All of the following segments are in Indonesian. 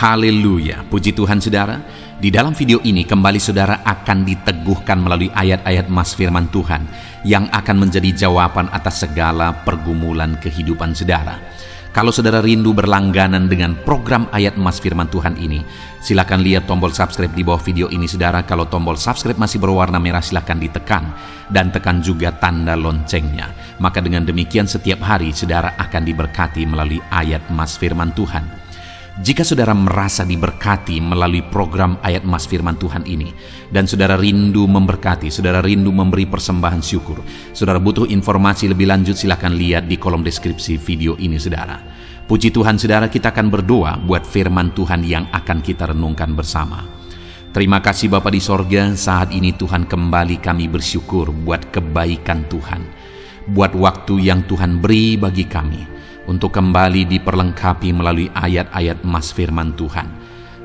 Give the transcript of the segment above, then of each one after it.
Haleluya, puji Tuhan saudara. Di dalam video ini kembali saudara akan diteguhkan melalui ayat-ayat Mas firman Tuhan yang akan menjadi jawaban atas segala pergumulan kehidupan saudara. Kalau saudara rindu berlangganan dengan program ayat Mas firman Tuhan ini, silakan lihat tombol subscribe di bawah video ini saudara. Kalau tombol subscribe masih berwarna merah, silakan ditekan dan tekan juga tanda loncengnya. Maka dengan demikian setiap hari saudara akan diberkati melalui ayat Mas firman Tuhan. Jika saudara merasa diberkati melalui program ayat Mas firman Tuhan ini, dan saudara rindu memberkati, saudara rindu memberi persembahan syukur, saudara butuh informasi lebih lanjut, silakan lihat di kolom deskripsi video ini saudara. Puji Tuhan saudara, kita akan berdoa buat firman Tuhan yang akan kita renungkan bersama. Terima kasih Bapa di sorga, saat ini Tuhan kembali kami bersyukur buat kebaikan Tuhan, buat waktu yang Tuhan beri bagi kami untuk kembali diperlengkapi melalui ayat-ayat Mas firman Tuhan.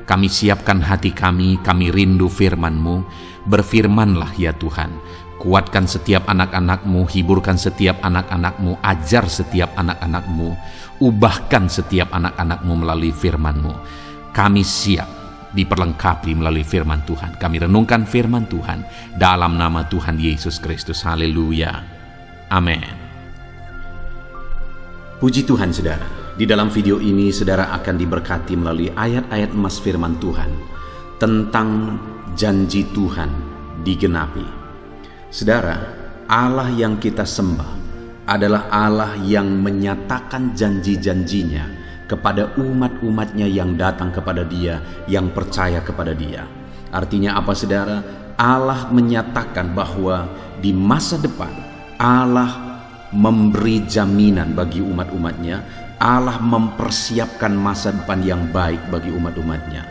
Kami siapkan hati kami rindu firman-Mu. Berfirmanlah ya Tuhan. Kuatkan setiap anak-anak-Mu, hiburkan setiap anak-anak-Mu, ajar setiap anak-anak-Mu, ubahkan setiap anak-anak-Mu melalui firman-Mu. Kami siap diperlengkapi melalui firman Tuhan. Kami renungkan firman Tuhan dalam nama Tuhan Yesus Kristus. Haleluya. Amin. Puji Tuhan saudara, di dalam video ini saudara akan diberkati melalui ayat-ayat Mas firman Tuhan tentang janji Tuhan digenapi. Saudara, Allah yang kita sembah adalah Allah yang menyatakan janji-janjinya kepada umat-umatnya yang datang kepada Dia, yang percaya kepada Dia. Artinya apa saudara? Allah menyatakan bahwa di masa depan Allah memberi jaminan bagi umat-umatnya. Allah mempersiapkan masa depan yang baik bagi umat-umatnya.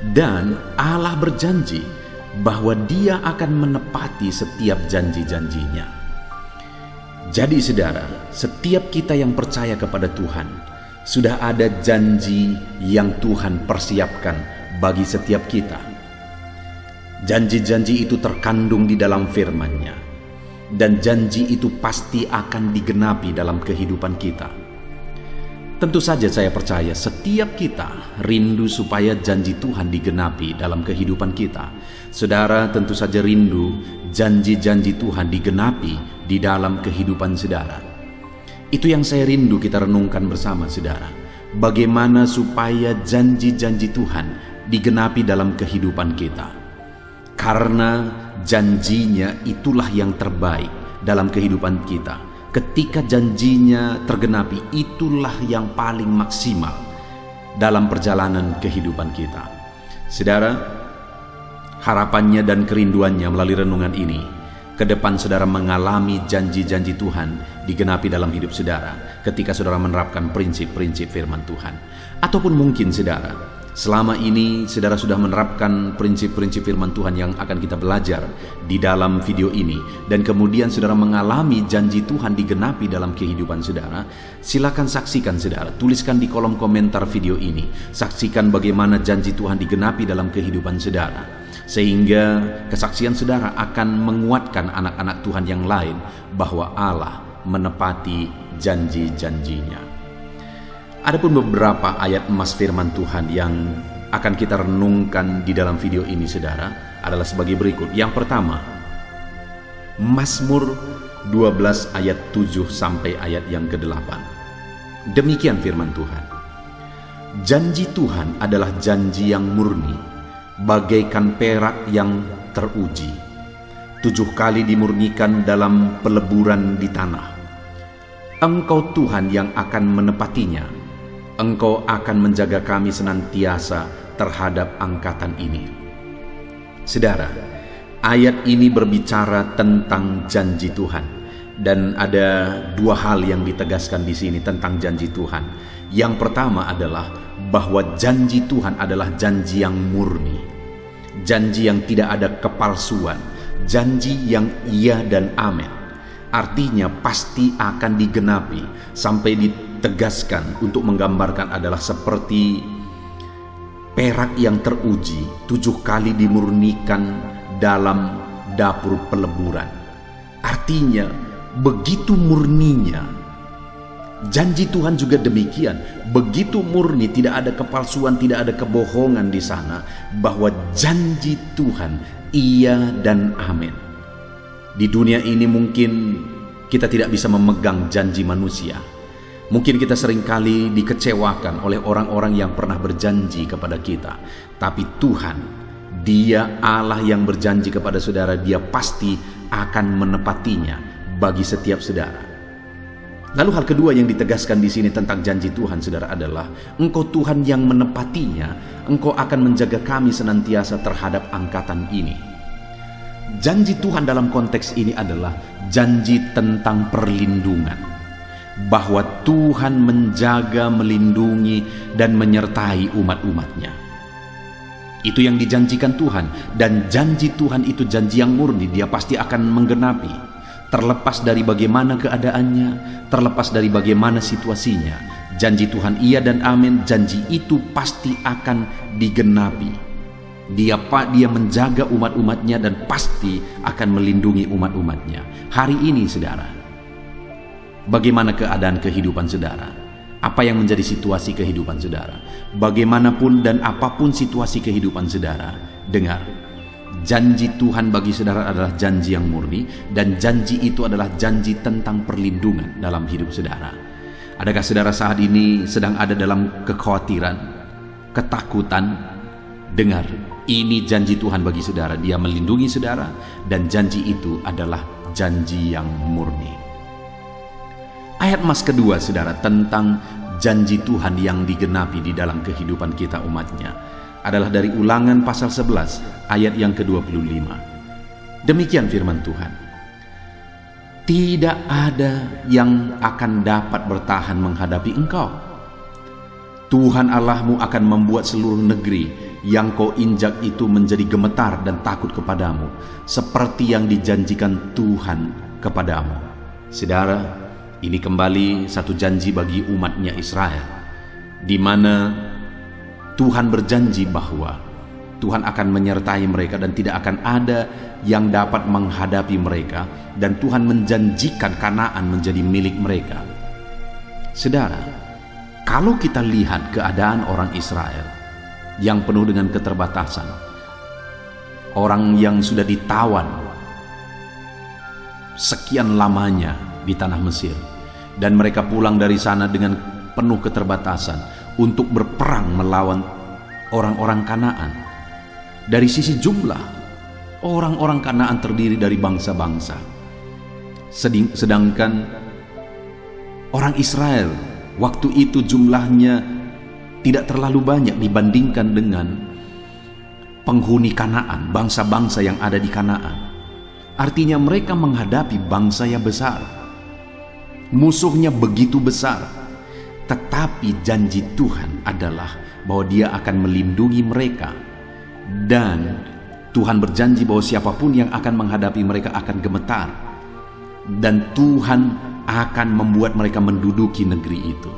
Dan Allah berjanji bahwa Dia akan menepati setiap janji-janjinya. Jadi saudara, setiap kita yang percaya kepada Tuhan, sudah ada janji yang Tuhan persiapkan bagi setiap kita. Janji-janji itu terkandung di dalam firman-Nya. Dan janji itu pasti akan digenapi dalam kehidupan kita. Tentu saja saya percaya setiap kita rindu supaya janji Tuhan digenapi dalam kehidupan kita. Saudara tentu saja rindu janji-janji Tuhan digenapi di dalam kehidupan saudara. Itu yang saya rindu kita renungkan bersama saudara. Bagaimana supaya janji-janji Tuhan digenapi dalam kehidupan kita. Karena janjinya itulah yang terbaik dalam kehidupan kita. Ketika janjinya tergenapi, itulah yang paling maksimal dalam perjalanan kehidupan kita. Saudara, harapannya dan kerinduannya melalui renungan ini, ke depan saudara mengalami janji-janji Tuhan digenapi dalam hidup saudara ketika saudara menerapkan prinsip-prinsip firman Tuhan. Ataupun mungkin saudara, selama ini saudara sudah menerapkan prinsip-prinsip firman Tuhan yang akan kita belajar di dalam video ini, dan kemudian saudara mengalami janji Tuhan digenapi dalam kehidupan saudara. Silakan saksikan saudara, tuliskan di kolom komentar video ini, saksikan bagaimana janji Tuhan digenapi dalam kehidupan saudara, sehingga kesaksian saudara akan menguatkan anak-anak Tuhan yang lain bahwa Allah menepati janji-janjinya. Adapun beberapa ayat Mas firman Tuhan yang akan kita renungkan di dalam video ini saudara adalah sebagai berikut. Yang pertama, Mazmur 12 ayat 7 sampai ayat yang ke-8. Demikian firman Tuhan. Janji Tuhan adalah janji yang murni, bagaikan perak yang teruji. 7 kali dimurnikan dalam peleburan di tanah. Engkau Tuhan yang akan menepatinya. Engkau akan menjaga kami senantiasa terhadap angkatan ini. Saudara, ayat ini berbicara tentang janji Tuhan, dan ada 2 hal yang ditegaskan di sini tentang janji Tuhan. Yang pertama adalah bahwa janji Tuhan adalah janji yang murni, janji yang tidak ada kepalsuan, janji yang iya dan amin. Artinya pasti akan digenapi. Sampai ditegaskan untuk menggambarkan adalah seperti perak yang teruji, 7 kali dimurnikan dalam dapur peleburan. Artinya begitu murninya Janji Tuhan juga demikian, begitu murni, tidak ada kepalsuan, tidak ada kebohongan di sana, bahwa janji Tuhan iya dan amin. Di dunia ini mungkin kita tidak bisa memegang janji manusia. Mungkin kita seringkali dikecewakan oleh orang-orang yang pernah berjanji kepada kita. Tapi Tuhan, Dia Allah yang berjanji kepada saudara, Dia pasti akan menepatinya bagi setiap saudara. Lalu hal kedua yang ditegaskan di sini tentang janji Tuhan, saudara, adalah Engkau Tuhan yang menepatinya, Engkau akan menjaga kami senantiasa terhadap angkatan ini. Janji Tuhan dalam konteks ini adalah janji tentang perlindungan, bahwa Tuhan menjaga, melindungi, dan menyertai umat-umatnya. Itu yang dijanjikan Tuhan, dan janji Tuhan itu janji yang murni, Dia pasti akan menggenapi. Terlepas dari bagaimana keadaannya, terlepas dari bagaimana situasinya, janji Tuhan iya dan amin, janji itu pasti akan digenapi. Dia menjaga umat-umatnya dan pasti akan melindungi umat-umatnya. Hari ini, saudara, bagaimana keadaan kehidupan saudara? Apa yang menjadi situasi kehidupan saudara? Bagaimanapun dan apapun situasi kehidupan saudara, dengar, janji Tuhan bagi saudara adalah janji yang murni, dan janji itu adalah janji tentang perlindungan dalam hidup saudara. Adakah saudara saat ini sedang ada dalam kekhawatiran, ketakutan? Dengar, ini janji Tuhan bagi saudara. Dia melindungi saudara, dan janji itu adalah janji yang murni. Ayat emas kedua, saudara, tentang janji Tuhan yang digenapi di dalam kehidupan kita umatnya adalah dari Ulangan pasal 11 ayat yang ke-25. Demikian firman Tuhan. Tidak ada yang akan dapat bertahan menghadapi engkau. Tuhan Allahmu akan membuat seluruh negeri yang kau injak itu menjadi gemetar dan takut kepadamu, seperti yang dijanjikan Tuhan kepadamu. Saudara, ini kembali satu janji bagi umatnya Israel, di mana Tuhan berjanji bahwa Tuhan akan menyertai mereka dan tidak akan ada yang dapat menghadapi mereka, dan Tuhan menjanjikan Kanaan menjadi milik mereka. Saudara, kalau kita lihat keadaan orang Israel yang penuh dengan keterbatasan, orang yang sudah ditawan sekian lamanya di tanah Mesir, dan mereka pulang dari sana dengan penuh keterbatasan untuk berperang melawan orang-orang Kanaan. Dari sisi jumlah, orang-orang Kanaan terdiri dari bangsa-bangsa, sedangkan orang Israel waktu itu jumlahnya tidak terlalu banyak dibandingkan dengan penghuni Kanaan, bangsa-bangsa yang ada di Kanaan. Artinya mereka menghadapi bangsa yang besar, musuhnya begitu besar. Tetapi janji Tuhan adalah bahwa Dia akan melindungi mereka, dan Tuhan berjanji bahwa siapapun yang akan menghadapi mereka akan gemetar, dan Tuhan akan membuat mereka menduduki negeri itu.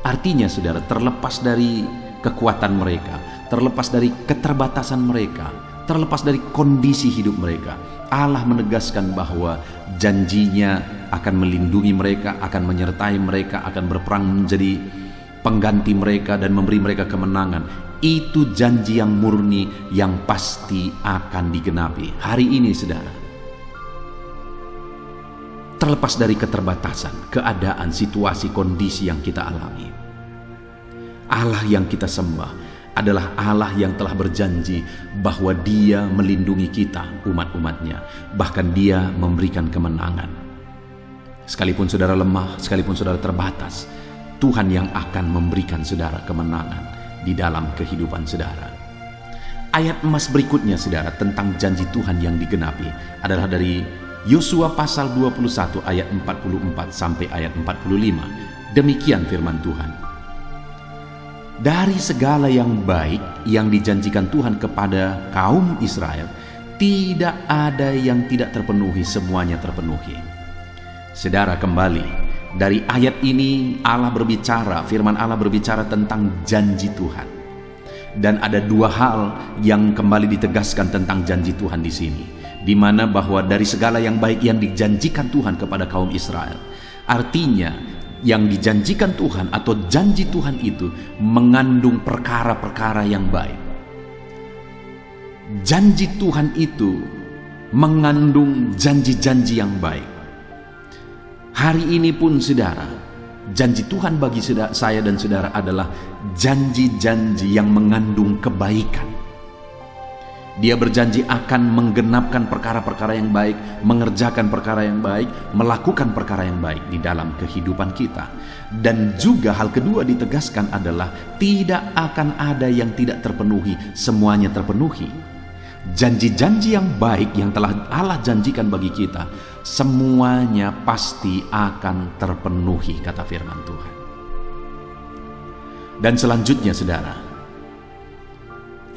Artinya, saudara, terlepas dari kekuatan mereka, terlepas dari keterbatasan mereka, terlepas dari kondisi hidup mereka, Allah menegaskan bahwa janjinya akan melindungi mereka, akan menyertai mereka, akan berperang menjadi pengganti mereka dan memberi mereka kemenangan. Itu janji yang murni yang pasti akan digenapi. Hari ini, saudara, terlepas dari keterbatasan, keadaan, situasi, kondisi yang kita alami, Allah yang kita sembah adalah Allah yang telah berjanji bahwa Dia melindungi kita, umat-umatnya. Bahkan Dia memberikan kemenangan. Sekalipun saudara lemah, sekalipun saudara terbatas, Tuhan yang akan memberikan saudara kemenangan di dalam kehidupan saudara. Ayat emas berikutnya, saudara, tentang janji Tuhan yang digenapi adalah dari Yosua pasal 21 ayat 44 sampai ayat 45. Demikian firman Tuhan. Dari segala yang baik yang dijanjikan Tuhan kepada kaum Israel, tidak ada yang tidak terpenuhi, semuanya terpenuhi. Saudara, kembali dari ayat ini Allah berbicara, firman Allah berbicara tentang janji Tuhan. Dan ada dua hal yang kembali ditegaskan tentang janji Tuhan di sini, di mana bahwa dari segala yang baik yang dijanjikan Tuhan kepada kaum Israel, artinya yang dijanjikan Tuhan atau janji Tuhan itu mengandung perkara-perkara yang baik. Janji Tuhan itu mengandung janji-janji yang baik. Hari ini pun saudara, janji Tuhan bagi saya dan saudara adalah janji-janji yang mengandung kebaikan. Dia berjanji akan menggenapkan perkara-perkara yang baik, mengerjakan perkara yang baik, melakukan perkara yang baik di dalam kehidupan kita. Dan juga hal kedua ditegaskan adalah tidak akan ada yang tidak terpenuhi, semuanya terpenuhi. Janji-janji yang baik yang telah Allah janjikan bagi kita, semuanya pasti akan terpenuhi, kata firman Tuhan. Dan selanjutnya saudara,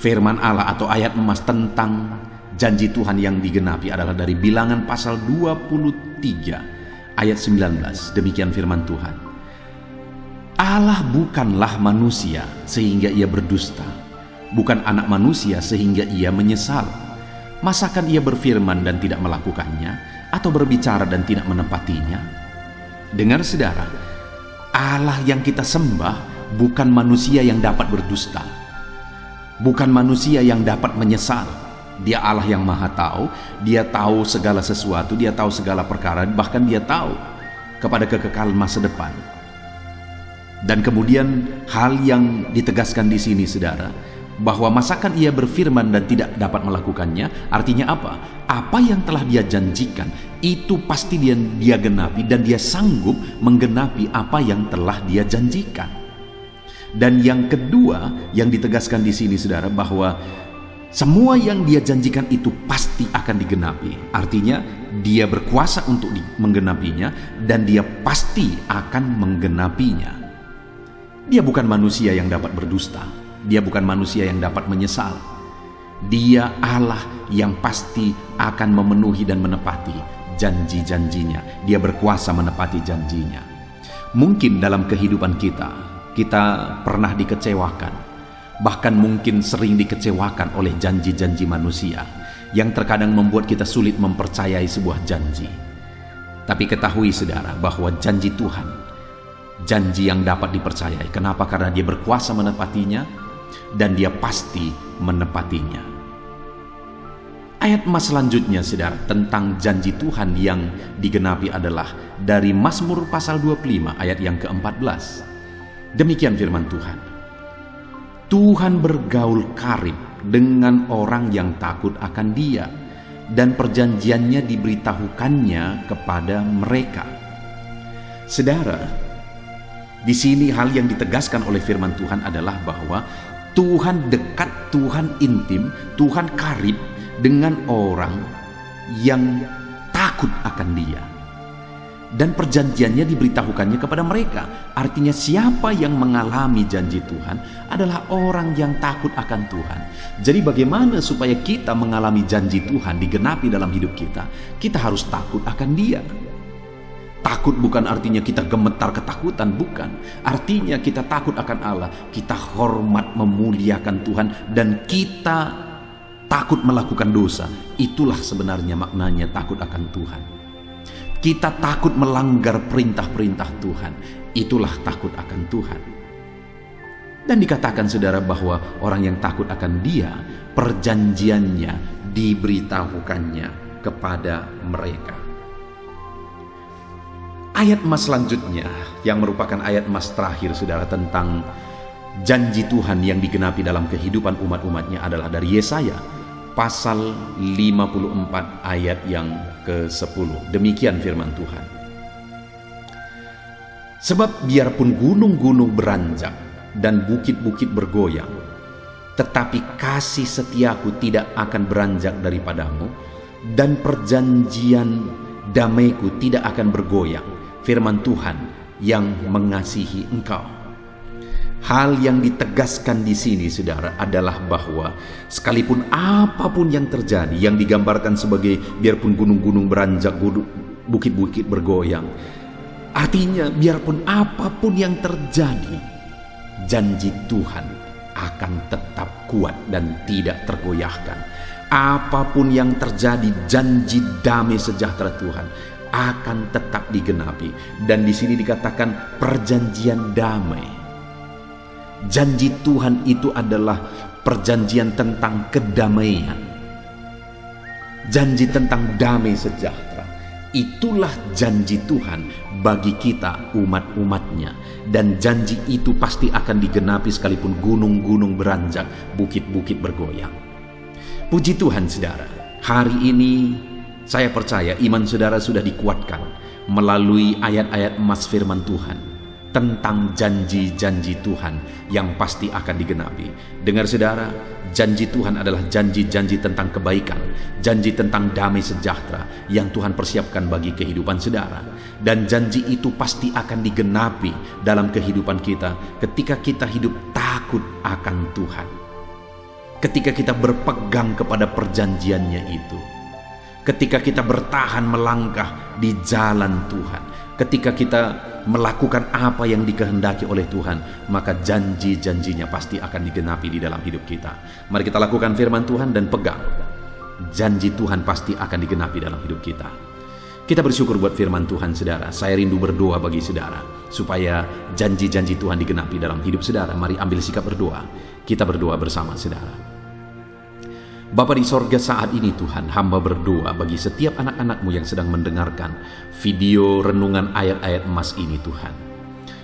firman Allah atau ayat emas tentang janji Tuhan yang digenapi adalah dari Bilangan pasal 23 ayat 19. Demikian firman Tuhan. Allah bukanlah manusia sehingga ia berdusta, bukan anak manusia sehingga ia menyesal. Masakan ia berfirman dan tidak melakukannya, atau berbicara dan tidak menepatinya? Dengar saudara, Allah yang kita sembah bukan manusia yang dapat berdusta, bukan manusia yang dapat menyesal. Dia Allah yang maha tahu. Dia tahu segala sesuatu, dia tahu segala perkara, bahkan dia tahu kepada kekekalan masa depan. Dan kemudian hal yang ditegaskan di sini saudara, bahwa masakan ia berfirman dan tidak dapat melakukannya, artinya apa? Apa yang telah dia janjikan itu pasti dia genapi, dan dia sanggup menggenapi apa yang telah dia janjikan. Dan yang kedua yang ditegaskan di sini saudara, bahwa semua yang dia janjikan itu pasti akan digenapi. Artinya dia berkuasa untuk menggenapinya, dan dia pasti akan menggenapinya. Dia bukan manusia yang dapat berdusta, dia bukan manusia yang dapat menyesal. Dia Allah yang pasti akan memenuhi dan menepati janji-janjinya. Dia berkuasa menepati janjinya. Mungkin dalam kehidupan kita pernah dikecewakan, bahkan mungkin sering dikecewakan oleh janji-janji manusia yang terkadang membuat kita sulit mempercayai sebuah janji. Tapi ketahui saudara bahwa janji Tuhan, janji yang dapat dipercayai. Kenapa? Karena dia berkuasa menepatinya, dan dia pasti menepatinya. Ayat emas selanjutnya saudara tentang janji Tuhan yang digenapi adalah dari Mazmur pasal 25 ayat yang ke-14. Demikian firman Tuhan. Tuhan bergaul karib dengan orang yang takut akan Dia, dan perjanjiannya diberitahukannya kepada mereka. Saudara, di sini hal yang ditegaskan oleh firman Tuhan adalah bahwa Tuhan dekat, Tuhan intim, Tuhan karib dengan orang yang takut akan Dia, dan perjanjiannya diberitahukannya kepada mereka. Artinya siapa yang mengalami janji Tuhan adalah orang yang takut akan Tuhan. Jadi bagaimana supaya kita mengalami janji Tuhan digenapi dalam hidup kita? Kita harus takut akan Dia. Takut bukan artinya kita gemetar ketakutan, bukan. Artinya kita takut akan Allah, kita hormat memuliakan Tuhan, dan kita takut melakukan dosa. Itulah sebenarnya maknanya takut akan Tuhan. Kita takut melanggar perintah-perintah Tuhan. Itulah takut akan Tuhan. Dan dikatakan saudara bahwa orang yang takut akan Dia, perjanjiannya diberitahukannya kepada mereka. Ayat emas selanjutnya yang merupakan ayat emas terakhir saudara tentang janji Tuhan yang digenapi dalam kehidupan umat-umatnya adalah dari Yesaya pasal 54 ayat yang ke-10. Demikian firman Tuhan. Sebab biarpun gunung-gunung beranjak dan bukit-bukit bergoyang, tetapi kasih setiaku tidak akan beranjak daripadamu, dan perjanjian damaiku tidak akan bergoyang. Firman Tuhan yang mengasihi engkau. Hal yang ditegaskan di sini saudara adalah bahwa sekalipun apapun yang terjadi, yang digambarkan sebagai biarpun gunung-gunung beranjak, bukit-bukit bergoyang, artinya biarpun apapun yang terjadi, janji Tuhan akan tetap kuat dan tidak tergoyahkan. Apapun yang terjadi, janji damai sejahtera Tuhan akan tetap digenapi. Dan di sini dikatakan perjanjian damai. Janji Tuhan itu adalah perjanjian tentang kedamaian. Janji tentang damai sejahtera. Itulah janji Tuhan bagi kita umat-umatnya. Dan janji itu pasti akan digenapi sekalipun gunung-gunung beranjak, bukit-bukit bergoyang. Puji Tuhan saudara, hari ini saya percaya iman saudara sudah dikuatkan melalui ayat-ayat emas firman Tuhan tentang janji-janji Tuhan yang pasti akan digenapi. Dengar saudara, janji Tuhan adalah janji-janji tentang kebaikan, janji tentang damai sejahtera yang Tuhan persiapkan bagi kehidupan saudara. Dan janji itu pasti akan digenapi dalam kehidupan kita ketika kita hidup takut akan Tuhan. Ketika kita berpegang kepada perjanjiannya itu. Ketika kita bertahan melangkah di jalan Tuhan, ketika kita melakukan apa yang dikehendaki oleh Tuhan, maka janji-janjinya pasti akan digenapi di dalam hidup kita. Mari kita lakukan firman Tuhan dan pegang. Janji Tuhan pasti akan digenapi dalam hidup kita. Kita bersyukur buat firman Tuhan saudara. Saya rindu berdoa bagi saudara supaya janji-janji Tuhan digenapi dalam hidup saudara. Mari ambil sikap berdoa. Kita berdoa bersama saudara. Bapa di sorga, saat ini Tuhan, hamba berdoa bagi setiap anak-anak-Mu yang sedang mendengarkan video renungan ayat-ayat emas ini Tuhan.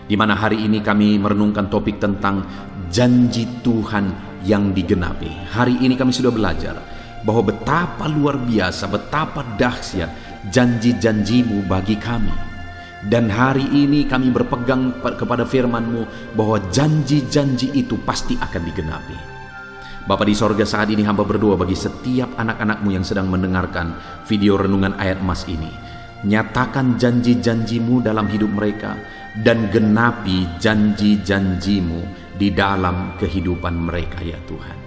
Di mana hari ini kami merenungkan topik tentang janji Tuhan yang digenapi. Hari ini kami sudah belajar bahwa betapa luar biasa, betapa dahsyat janji-janji-Mu bagi kami. Dan hari ini kami berpegang kepada firman-Mu bahwa janji-janji itu pasti akan digenapi. Bapa di sorga, saat ini hamba berdoa bagi setiap anak-anak-Mu yang sedang mendengarkan video renungan ayat emas ini. Nyatakan janji-janji-Mu dalam hidup mereka dan genapi janji-janji-Mu di dalam kehidupan mereka ya Tuhan.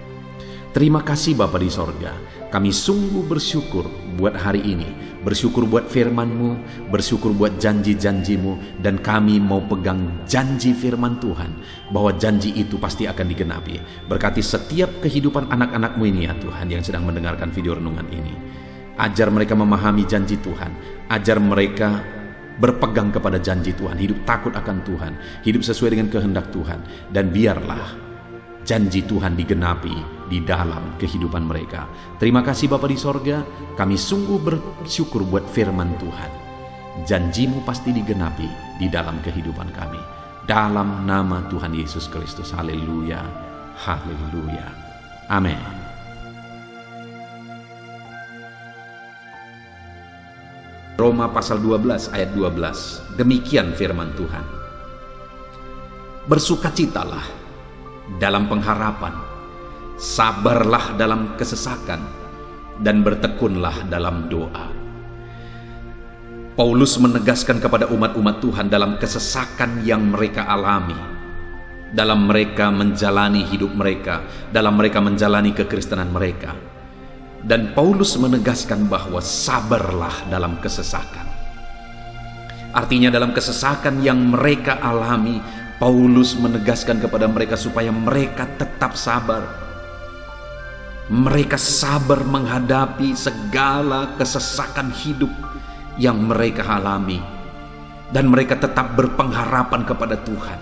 Terima kasih Bapa di sorga. Kami sungguh bersyukur buat hari ini, bersyukur buat firman-Mu, bersyukur buat janji-janji-Mu, dan kami mau pegang janji firman Tuhan bahwa janji itu pasti akan digenapi. Berkati setiap kehidupan anak-anak-Mu ini ya Tuhan yang sedang mendengarkan video renungan ini. Ajar mereka memahami janji Tuhan, ajar mereka berpegang kepada janji Tuhan, hidup takut akan Tuhan, hidup sesuai dengan kehendak Tuhan, dan biarlah janji Tuhan digenapi di dalam kehidupan mereka. Terima kasih Bapa di sorga, kami sungguh bersyukur buat firman Tuhan. Janji-Mu pasti digenapi di dalam kehidupan kami. Dalam nama Tuhan Yesus Kristus. Haleluya, haleluya, amin. Roma pasal 12 ayat 12. Demikian firman Tuhan. Bersukacitalah dalam pengharapan, sabarlah dalam kesesakan, dan bertekunlah dalam doa. Paulus menegaskan kepada umat-umat Tuhan dalam kesesakan yang mereka alami, dalam mereka menjalani hidup mereka, dalam mereka menjalani kekristenan mereka. Dan Paulus menegaskan bahwa sabarlah dalam kesesakan. Artinya dalam kesesakan yang mereka alami, Paulus menegaskan kepada mereka supaya mereka tetap sabar. Mereka sabar menghadapi segala kesesakan hidup yang mereka alami. Dan mereka tetap berpengharapan kepada Tuhan.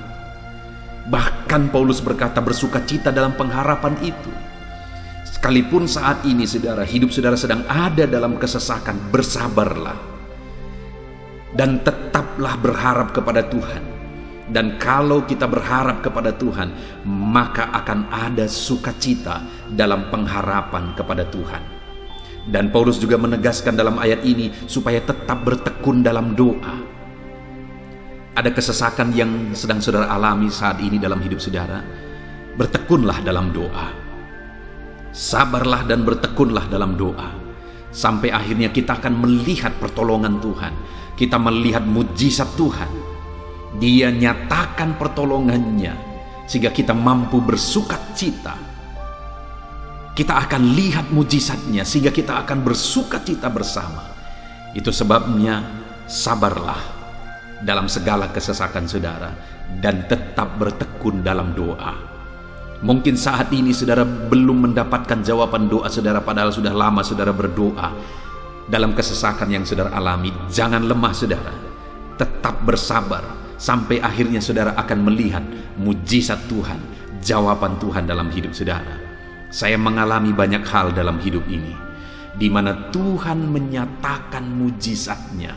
Bahkan Paulus berkata bersukacita dalam pengharapan itu. Sekalipun saat ini saudara, hidup saudara sedang ada dalam kesesakan, bersabarlah. Dan tetaplah berharap kepada Tuhan. Dan kalau kita berharap kepada Tuhan, maka akan ada sukacita dalam pengharapan kepada Tuhan. Dan Paulus juga menegaskan dalam ayat ini supaya tetap bertekun dalam doa. Ada kesesakan yang sedang saudara alami saat ini dalam hidup saudara, bertekunlah dalam doa. Sabarlah dan bertekunlah dalam doa. Sampai akhirnya kita akan melihat pertolongan Tuhan. Kita melihat mujizat Tuhan. Dia nyatakan pertolongannya sehingga kita mampu bersukacita. Kita akan lihat mujizatnya sehingga kita akan bersukacita bersama. Itu sebabnya sabarlah dalam segala kesesakan saudara dan tetap bertekun dalam doa. Mungkin saat ini saudara belum mendapatkan jawaban doa saudara, padahal sudah lama saudara berdoa. dalam kesesakan yang saudara alami, jangan lemah saudara. Tetap bersabar sampai akhirnya saudara akan melihat mujizat Tuhan, jawaban Tuhan dalam hidup saudara. Saya mengalami banyak hal dalam hidup ini, di mana Tuhan menyatakan mujizatnya.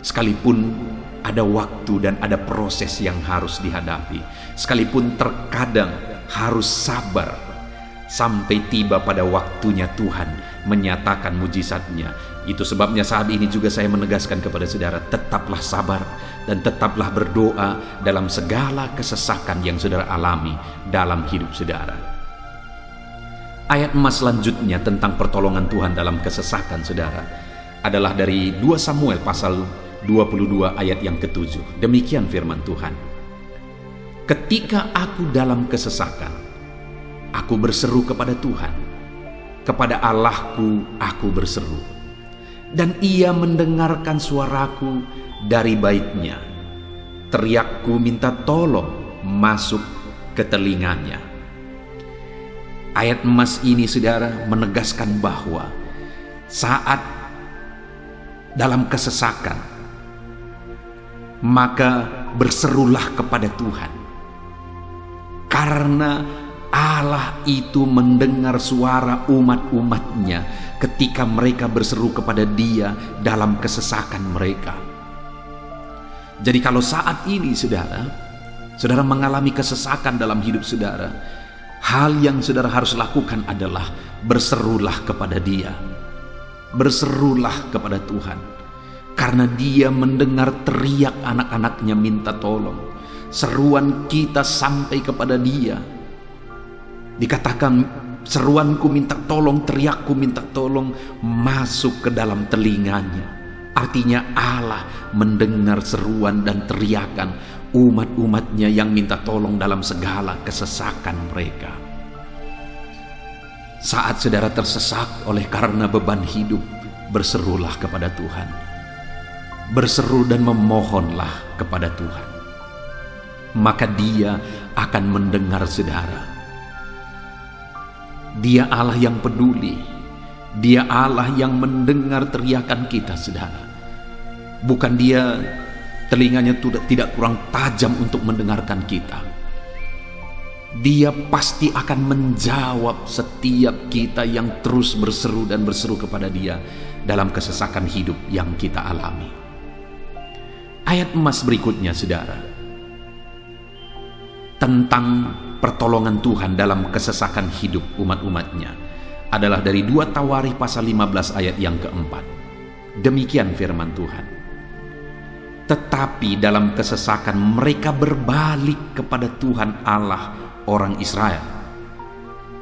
Sekalipun ada waktu dan ada proses yang harus dihadapi, sekalipun terkadang harus sabar, sampai tiba pada waktunya Tuhan menyatakan mujizatnya. Itu sebabnya saat ini juga saya menegaskan kepada saudara, tetaplah sabar dan tetaplah berdoa dalam segala kesesakan yang saudara alami dalam hidup saudara. Ayat emas selanjutnya tentang pertolongan Tuhan dalam kesesakan saudara adalah dari 2 Samuel pasal 22 ayat yang ke-7. Demikian firman Tuhan. Ketika aku dalam kesesakan, aku berseru kepada Tuhan, kepada Allahku aku berseru, dan Ia mendengarkan suaraku dari baitnya. Teriakku minta tolong masuk ke telinganya. Ayat emas ini saudara menegaskan bahwa saat dalam kesesakan, maka berserulah kepada Tuhan, karena Allah itu mendengar suara umat-umatnya ketika mereka berseru kepada Dia dalam kesesakan mereka. Jadi kalau saat ini saudara mengalami kesesakan dalam hidup saudara, hal yang saudara harus lakukan adalah berserulah kepada Dia, berserulah kepada Tuhan, karena Dia mendengar teriak anak-anaknya minta tolong. Seruan kita sampai kepada Dia. Dikatakan seruanku minta tolong, teriakku minta tolong masuk ke dalam telinganya. Artinya Allah mendengar seruan dan teriakan umat-umatnya yang minta tolong dalam segala kesesakan mereka. Saat saudara tersesak oleh karena beban hidup, berserulah kepada Tuhan. Berseru dan memohonlah kepada Tuhan, maka Dia akan mendengar saudara. Dia Allah yang peduli, Dia Allah yang mendengar teriakan kita saudara. Bukan Dia telinganya tidak kurang tajam untuk mendengarkan kita. Dia pasti akan menjawab setiap kita yang terus berseru dan berseru kepada Dia dalam kesesakan hidup yang kita alami. Ayat emas berikutnya saudara, tentang pertolongan Tuhan dalam kesesakan hidup umat-umatnya, adalah dari 2 Tawarikh pasal 15 ayat yang ke-4. Demikian firman Tuhan. Tetapi dalam kesesakan mereka berbalik kepada Tuhan Allah orang Israel.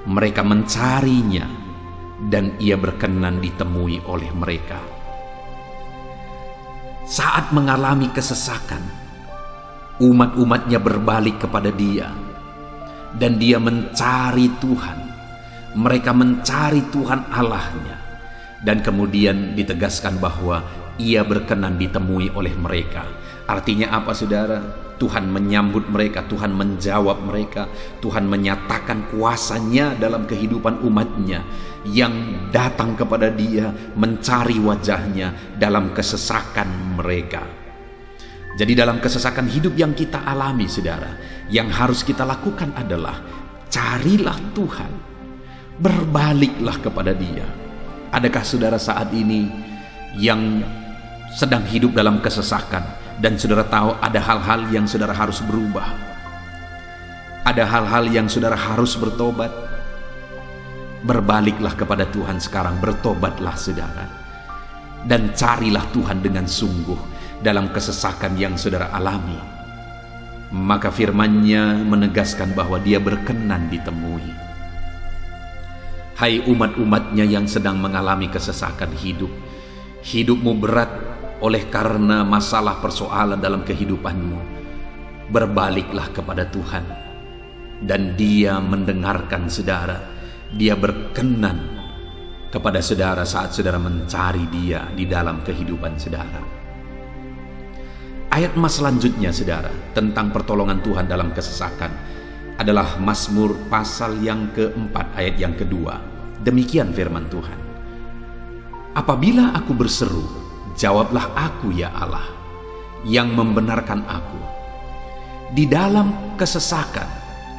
Mereka mencarinya dan Ia berkenan ditemui oleh mereka. Saat mengalami kesesakan, umat-umatnya berbalik kepada Dia dan Dia mencari Tuhan. Mereka mencari Tuhan Allahnya, dan kemudian ditegaskan bahwa Ia berkenan ditemui oleh mereka. Artinya apa saudara? Tuhan menyambut mereka, Tuhan menjawab mereka, Tuhan menyatakan kuasa-Nya dalam kehidupan umatnya yang datang kepada Dia, mencari wajah-Nya dalam kesesakan mereka. Jadi dalam kesesakan hidup yang kita alami saudara, yang harus kita lakukan adalah carilah Tuhan, berbaliklah kepada Dia. Adakah saudara saat ini yang sedang hidup dalam kesesakan dan saudara tahu ada hal-hal yang saudara harus berubah, ada hal-hal yang saudara harus bertobat? Berbaliklah kepada Tuhan sekarang, bertobatlah saudara, dan carilah Tuhan dengan sungguh dalam kesesakan yang saudara alami. Maka firman-Nya menegaskan bahwa Dia berkenan ditemui. Hai umat-umatnya yang sedang mengalami kesesakan hidup, hidupmu berat oleh karena masalah persoalan dalam kehidupanmu, berbaliklah kepada Tuhan dan Dia mendengarkan saudara. Dia berkenan kepada saudara saat saudara mencari Dia di dalam kehidupan saudara. Ayat emas selanjutnya saudara tentang pertolongan Tuhan dalam kesesakan adalah Mazmur pasal yang ke-4 ayat yang kedua. Demikian firman Tuhan. Apabila aku berseru, jawablah aku ya Allah, yang membenarkan aku. Di dalam kesesakan,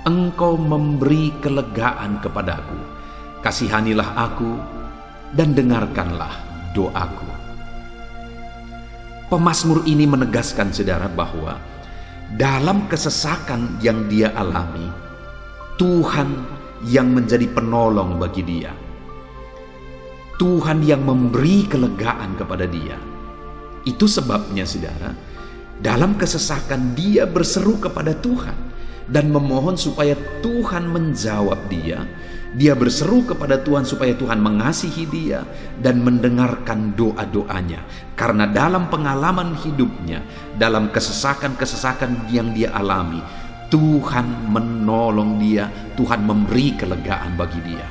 Engkau memberi kelegaan kepadaku. Kasihanilah aku dan dengarkanlah doaku. Pemazmur ini menegaskan saudara bahwa dalam kesesakan yang dia alami, Tuhan yang menjadi penolong bagi dia. Tuhan yang memberi kelegaan kepada dia. Itu sebabnya saudara, dalam kesesakan dia berseru kepada Tuhan dan memohon supaya Tuhan menjawab dia. Dia berseru kepada Tuhan supaya Tuhan mengasihi dia dan mendengarkan doa-doanya. Karena dalam pengalaman hidupnya, dalam kesesakan-kesesakan yang dia alami, Tuhan menolong dia, Tuhan memberi kelegaan bagi dia.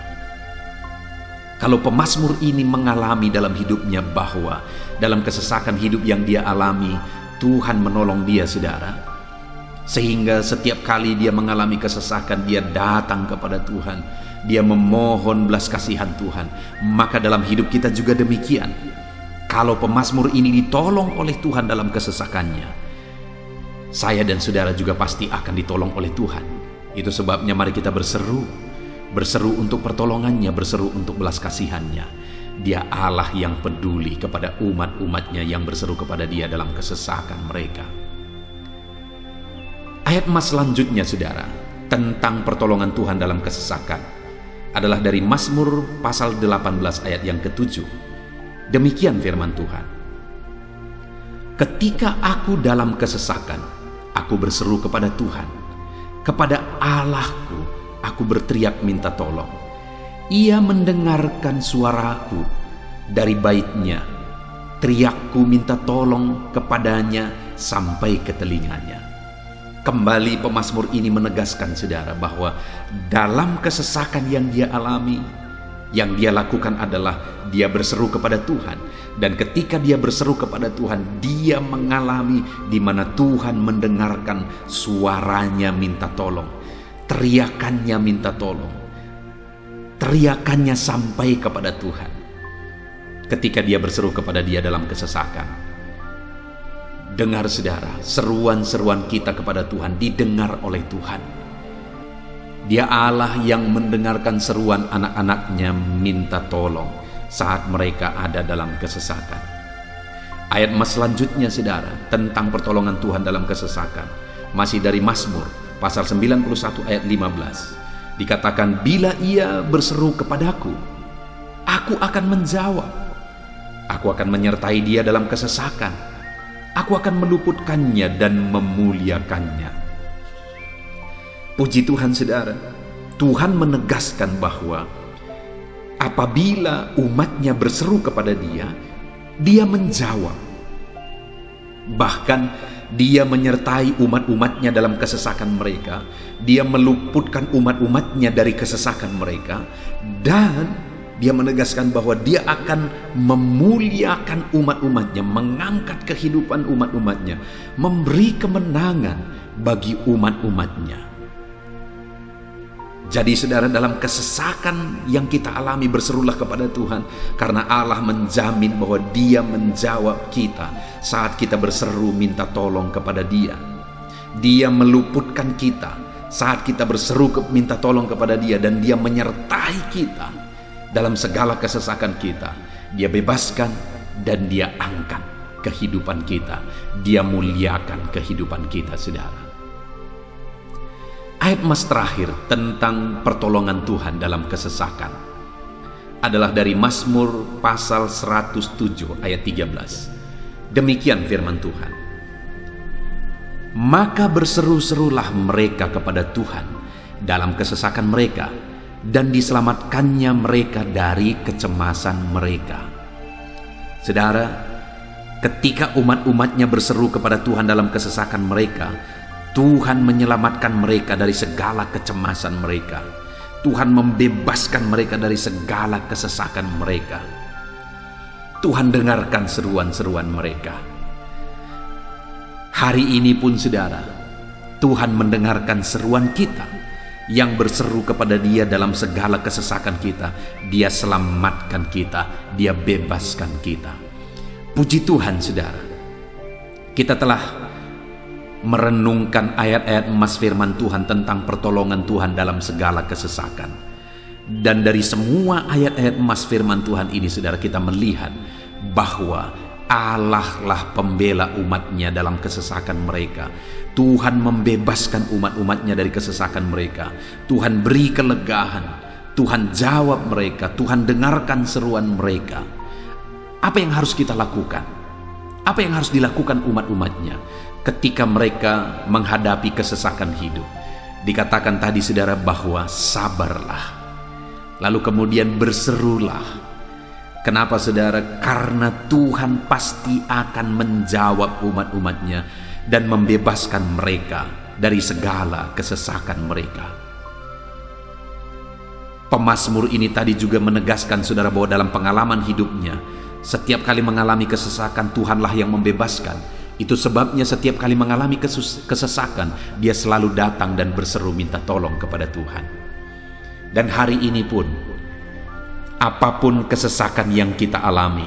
Kalau pemazmur ini mengalami dalam hidupnya bahwa dalam kesesakan hidup yang dia alami, Tuhan menolong dia saudara, sehingga setiap kali dia mengalami kesesakan, dia datang kepada Tuhan, dia memohon belas kasihan Tuhan. Maka dalam hidup kita juga demikian. Kalau pemazmur ini ditolong oleh Tuhan dalam kesesakannya, saya dan saudara juga pasti akan ditolong oleh Tuhan. Itu sebabnya mari kita berseru untuk pertolongannya, berseru untuk belas kasihannya. Dia Allah yang peduli kepada umat-umatnya yang berseru kepada dia dalam kesesakan mereka. Ayat mas selanjutnya saudara, tentang pertolongan Tuhan dalam kesesakan adalah dari Mazmur pasal 18 ayat yang ke-7. Demikian firman Tuhan. Ketika aku dalam kesesakan, aku berseru kepada Tuhan, kepada Allahku aku berteriak minta tolong. Ia mendengarkan suaraku dari baitnya. Teriakku minta tolong kepadanya sampai ke telinganya. Kembali pemazmur ini menegaskan saudara bahwa dalam kesesakan yang dia alami, yang dia lakukan adalah dia berseru kepada Tuhan. Dan ketika dia berseru kepada Tuhan, dia mengalami di mana Tuhan mendengarkan suaranya minta tolong. Teriakannya minta tolong. Teriakannya sampai kepada Tuhan. Ketika dia berseru kepada dia dalam kesesakan. Dengar saudara, seruan-seruan kita kepada Tuhan didengar oleh Tuhan. Dia Allah yang mendengarkan seruan anak-anaknya minta tolong saat mereka ada dalam kesesakan. Ayat mas selanjutnya saudara, tentang pertolongan Tuhan dalam kesesakan, masih dari Mazmur pasal 91 ayat 15. Dikatakan, bila ia berseru kepadaku, aku akan menjawab. Aku akan menyertai dia dalam kesesakan. Aku akan meluputkannya dan memuliakannya. Puji Tuhan saudara, Tuhan menegaskan bahwa apabila umatnya berseru kepada dia, dia menjawab. Bahkan dia menyertai umat-umatnya dalam kesesakan mereka. Dia meluputkan umat-umatnya dari kesesakan mereka. Dan dia menegaskan bahwa dia akan memuliakan umat-umatnya, mengangkat kehidupan umat-umatnya, memberi kemenangan bagi umat-umatnya. Jadi saudara, dalam kesesakan yang kita alami, berserulah kepada Tuhan, karena Allah menjamin bahwa dia menjawab kita saat kita berseru minta tolong kepada dia. Dia meluputkan kita saat kita berseru minta tolong kepada dia, dan dia menyertai kita dalam segala kesesakan kita. Dia bebaskan dan dia angkat kehidupan kita. Dia muliakan kehidupan kita saudara. Ayat mas terakhir tentang pertolongan Tuhan dalam kesesakan adalah dari Mazmur pasal 107 ayat 13. Demikian firman Tuhan. Maka berseru-serulah mereka kepada Tuhan dalam kesesakan mereka, dan diselamatkannya mereka dari kecemasan mereka. Saudara, ketika umat-umatnya berseru kepada Tuhan dalam kesesakan mereka, Tuhan menyelamatkan mereka dari segala kecemasan mereka. Tuhan membebaskan mereka dari segala kesesakan mereka. Tuhan dengarkan seruan-seruan mereka. Hari ini pun saudara, Tuhan mendengarkan seruan kita yang berseru kepada Dia dalam segala kesesakan kita. Dia selamatkan kita, Dia bebaskan kita. Puji Tuhan saudara, kita telah merenungkan ayat-ayat emas firman Tuhan tentang pertolongan Tuhan dalam segala kesesakan. Dan dari semua ayat-ayat emas firman Tuhan ini saudara, kita melihat bahwa Allah lah pembela umatnya dalam kesesakan mereka. Tuhan membebaskan umat-umatnya dari kesesakan mereka. Tuhan beri kelegaan, Tuhan jawab mereka, Tuhan dengarkan seruan mereka. Apa yang harus kita lakukan? Apa yang harus dilakukan umat-umatnya ketika mereka menghadapi kesesakan hidup? Dikatakan tadi saudara bahwa sabarlah. Lalu kemudian berserulah. Kenapa saudara? Karena Tuhan pasti akan menjawab umat-umatnya dan membebaskan mereka dari segala kesesakan mereka. Pemazmur ini tadi juga menegaskan saudara bahwa dalam pengalaman hidupnya, setiap kali mengalami kesesakan, Tuhanlah yang membebaskan. Itu sebabnya setiap kali mengalami kesesakan, dia selalu datang dan berseru minta tolong kepada Tuhan. Dan hari ini pun, apapun kesesakan yang kita alami,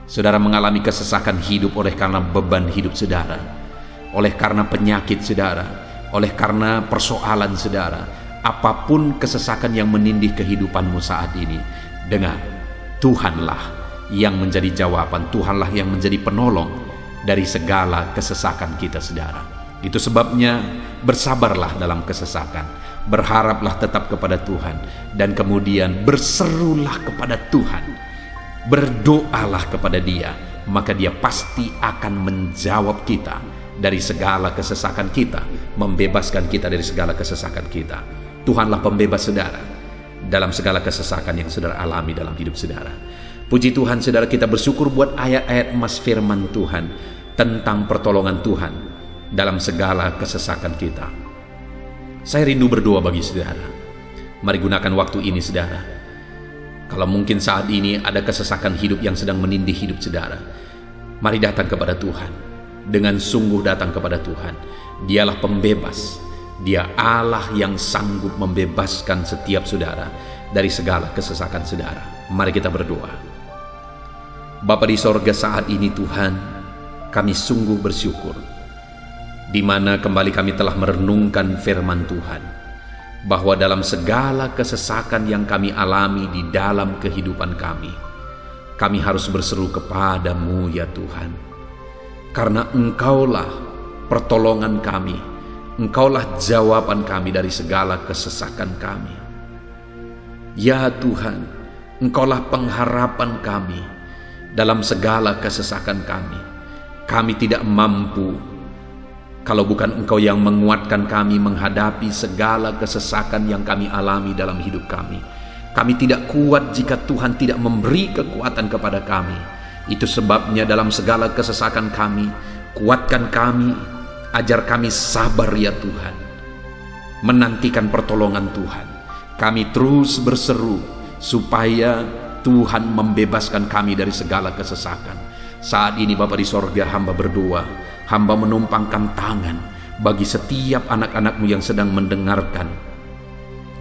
saudara mengalami kesesakan hidup oleh karena beban hidup saudara, oleh karena penyakit saudara, oleh karena persoalan saudara, apapun kesesakan yang menindih kehidupanmu saat ini, dengar, Tuhanlah yang menjadi jawaban, Tuhanlah yang menjadi penolong dari segala kesesakan kita saudara. Itu sebabnya bersabarlah dalam kesesakan, berharaplah tetap kepada Tuhan, dan kemudian berserulah kepada Tuhan, berdoalah kepada Dia, maka Dia pasti akan menjawab kita dari segala kesesakan kita, membebaskan kita dari segala kesesakan kita. Tuhanlah pembebas saudara dalam segala kesesakan yang saudara alami dalam hidup saudara. Puji Tuhan saudara, kita bersyukur buat ayat-ayat emas firman Tuhan tentang pertolongan Tuhan dalam segala kesesakan kita. Saya rindu berdoa bagi saudara. Mari gunakan waktu ini saudara. Kalau mungkin saat ini ada kesesakan hidup yang sedang menindih hidup saudara, mari datang kepada Tuhan. Dengan sungguh datang kepada Tuhan. Dialah pembebas. Dia Allah yang sanggup membebaskan setiap saudara dari segala kesesakan saudara. Mari kita berdoa. Bapa di sorga, saat ini Tuhan, kami sungguh bersyukur di mana kembali kami telah merenungkan firman Tuhan, bahwa dalam segala kesesakan yang kami alami di dalam kehidupan kami harus berseru kepadamu ya Tuhan, karena Engkaulah pertolongan kami, Engkaulah jawaban kami dari segala kesesakan kami. Ya Tuhan, Engkaulah pengharapan kami dalam segala kesesakan kami. Kami tidak mampu kalau bukan Engkau yang menguatkan kami menghadapi segala kesesakan yang kami alami dalam hidup kami. Kami tidak kuat jika Tuhan tidak memberi kekuatan kepada kami. Itu sebabnya dalam segala kesesakan kami, kuatkan kami, ajar kami sabar ya Tuhan, menantikan pertolongan Tuhan. Kami terus berseru supaya Tuhan membebaskan kami dari segala kesesakan. Saat ini Bapa di sorga, hamba berdoa, hamba menumpangkan tangan bagi setiap anak-anak-Mu yang sedang mendengarkan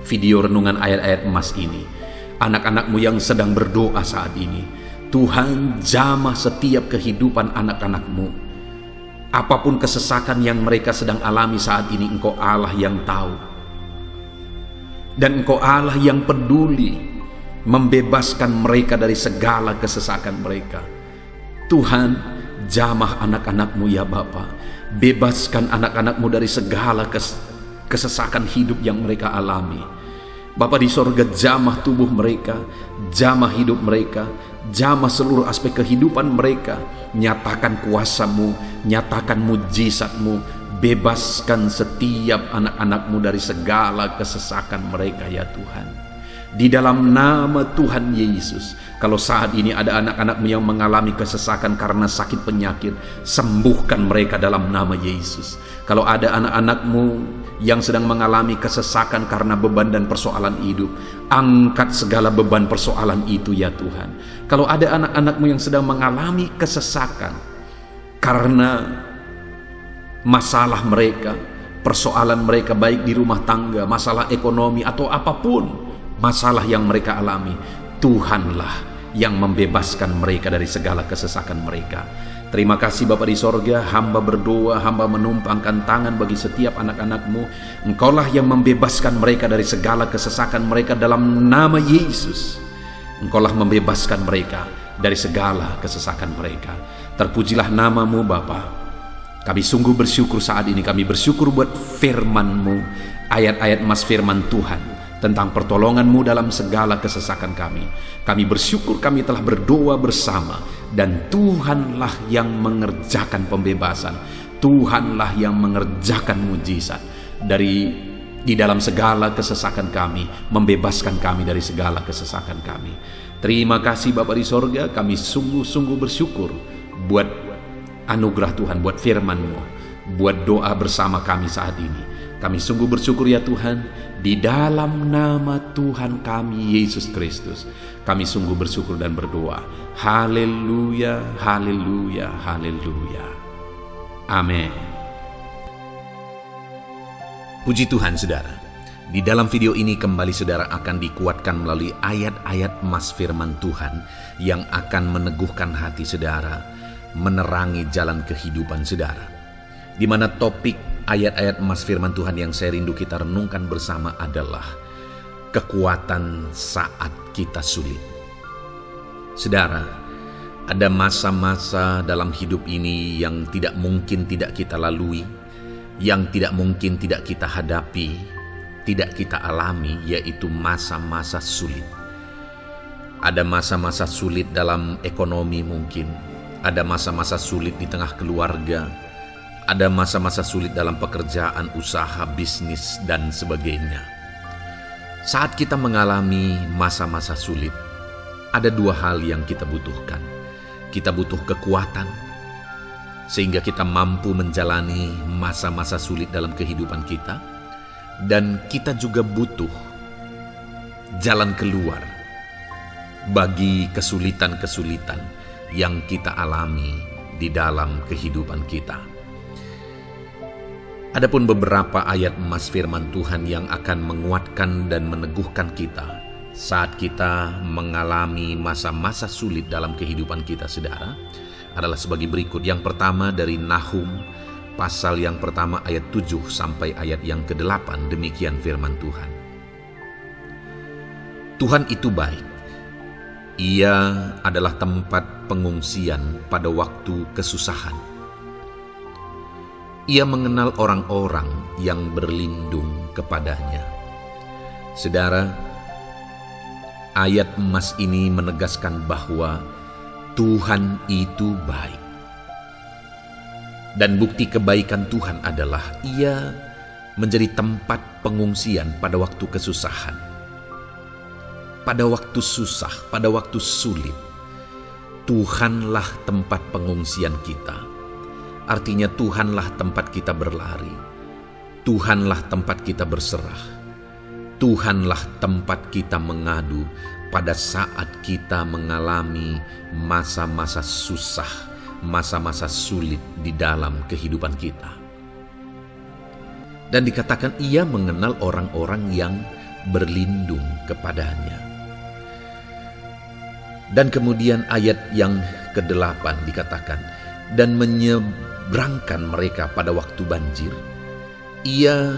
video renungan ayat-ayat emas ini. Anak-anak-Mu yang sedang berdoa saat ini, Tuhan jamah setiap kehidupan anak-anak-Mu. Apapun kesesakan yang mereka sedang alami saat ini, Engkau Allah yang tahu. Dan Engkau Allah yang peduli membebaskan mereka dari segala kesesakan mereka. Tuhan, jamah anak-anak-Mu ya Bapa. Bebaskan anak-anak-Mu dari segala kesesakan hidup yang mereka alami. Bapa di sorga, jamah tubuh mereka, jamah hidup mereka, jamah seluruh aspek kehidupan mereka. Nyatakan kuasa-Mu, nyatakan mujizat-Mu. Bebaskan setiap anak-anak-Mu dari segala kesesakan mereka ya Tuhan. Di dalam nama Tuhan Yesus, kalau saat ini ada anak-anak-Mu yang mengalami kesesakan karena sakit penyakit, sembuhkan mereka dalam nama Yesus. Kalau ada anak-anak-Mu yang sedang mengalami kesesakan karena beban dan persoalan hidup, angkat segala beban persoalan itu ya Tuhan. Kalau ada anak-anak-Mu yang sedang mengalami kesesakan karena masalah mereka, persoalan mereka baik di rumah tangga, masalah ekonomi atau apapun masalah yang mereka alami, Tuhanlah yang membebaskan mereka dari segala kesesakan mereka. Terima kasih Bapa di sorga, hamba berdoa, hamba menumpangkan tangan bagi setiap anak-anak-Mu. Engkaulah yang membebaskan mereka dari segala kesesakan mereka dalam nama Yesus. Engkaulah membebaskan mereka dari segala kesesakan mereka. Terpujilah nama-Mu Bapa. Kami sungguh bersyukur saat ini, kami bersyukur buat firman-Mu, ayat-ayat emas firman Tuhan tentang pertolongan-Mu dalam segala kesesakan kami. Kami bersyukur kami telah berdoa bersama, dan Tuhanlah yang mengerjakan pembebasan. Tuhanlah yang mengerjakan mujizat di dalam segala kesesakan kami, membebaskan kami dari segala kesesakan kami. Terima kasih Bapa di sorga, kami sungguh-sungguh bersyukur buat anugerah Tuhan, buat firman-Mu, buat doa bersama kami saat ini. Kami sungguh bersyukur ya Tuhan, di dalam nama Tuhan kami Yesus Kristus, kami sungguh bersyukur dan berdoa. Haleluya, haleluya, haleluya. Amin. Puji Tuhan saudara, di dalam video ini kembali saudara akan dikuatkan melalui ayat-ayat emas firman Tuhan yang akan meneguhkan hati saudara, menerangi jalan kehidupan saudara. Di mana topik ayat-ayat emas firman Tuhan yang saya rindu kita renungkan bersama adalah kekuatan saat kita sulit. Saudara, ada masa-masa dalam hidup ini yang tidak mungkin tidak kita lalui, yang tidak mungkin tidak kita hadapi, tidak kita alami, yaitu masa-masa sulit. Ada masa-masa sulit dalam ekonomi mungkin, ada masa-masa sulit di tengah keluarga, ada masa-masa sulit dalam pekerjaan, usaha, bisnis, dan sebagainya. Saat kita mengalami masa-masa sulit, ada dua hal yang kita butuhkan. Kita butuh kekuatan, sehingga kita mampu menjalani masa-masa sulit dalam kehidupan kita. Dan kita juga butuh jalan keluar bagi kesulitan-kesulitan yang kita alami di dalam kehidupan kita. Adapun beberapa ayat emas firman Tuhan yang akan menguatkan dan meneguhkan kita saat kita mengalami masa-masa sulit dalam kehidupan kita, saudara, adalah sebagai berikut. Yang pertama dari Nahum, pasal yang pertama ayat 7 sampai ayat yang ke-8, demikian firman Tuhan. Tuhan itu baik. Ia adalah tempat pengungsian pada waktu kesusahan. Ia mengenal orang-orang yang berlindung kepadanya. Saudara, ayat emas ini menegaskan bahwa Tuhan itu baik. Dan bukti kebaikan Tuhan adalah Ia menjadi tempat pengungsian pada waktu kesusahan. Pada waktu susah, pada waktu sulit, Tuhanlah tempat pengungsian kita. Artinya Tuhanlah tempat kita berlari, Tuhanlah tempat kita berserah, Tuhanlah tempat kita mengadu pada saat kita mengalami masa-masa susah, masa-masa sulit di dalam kehidupan kita. Dan dikatakan Ia mengenal orang-orang yang berlindung kepadanya. Dan kemudian ayat yang ke-8 dikatakan, dan menyeberangkan mereka pada waktu banjir. Ia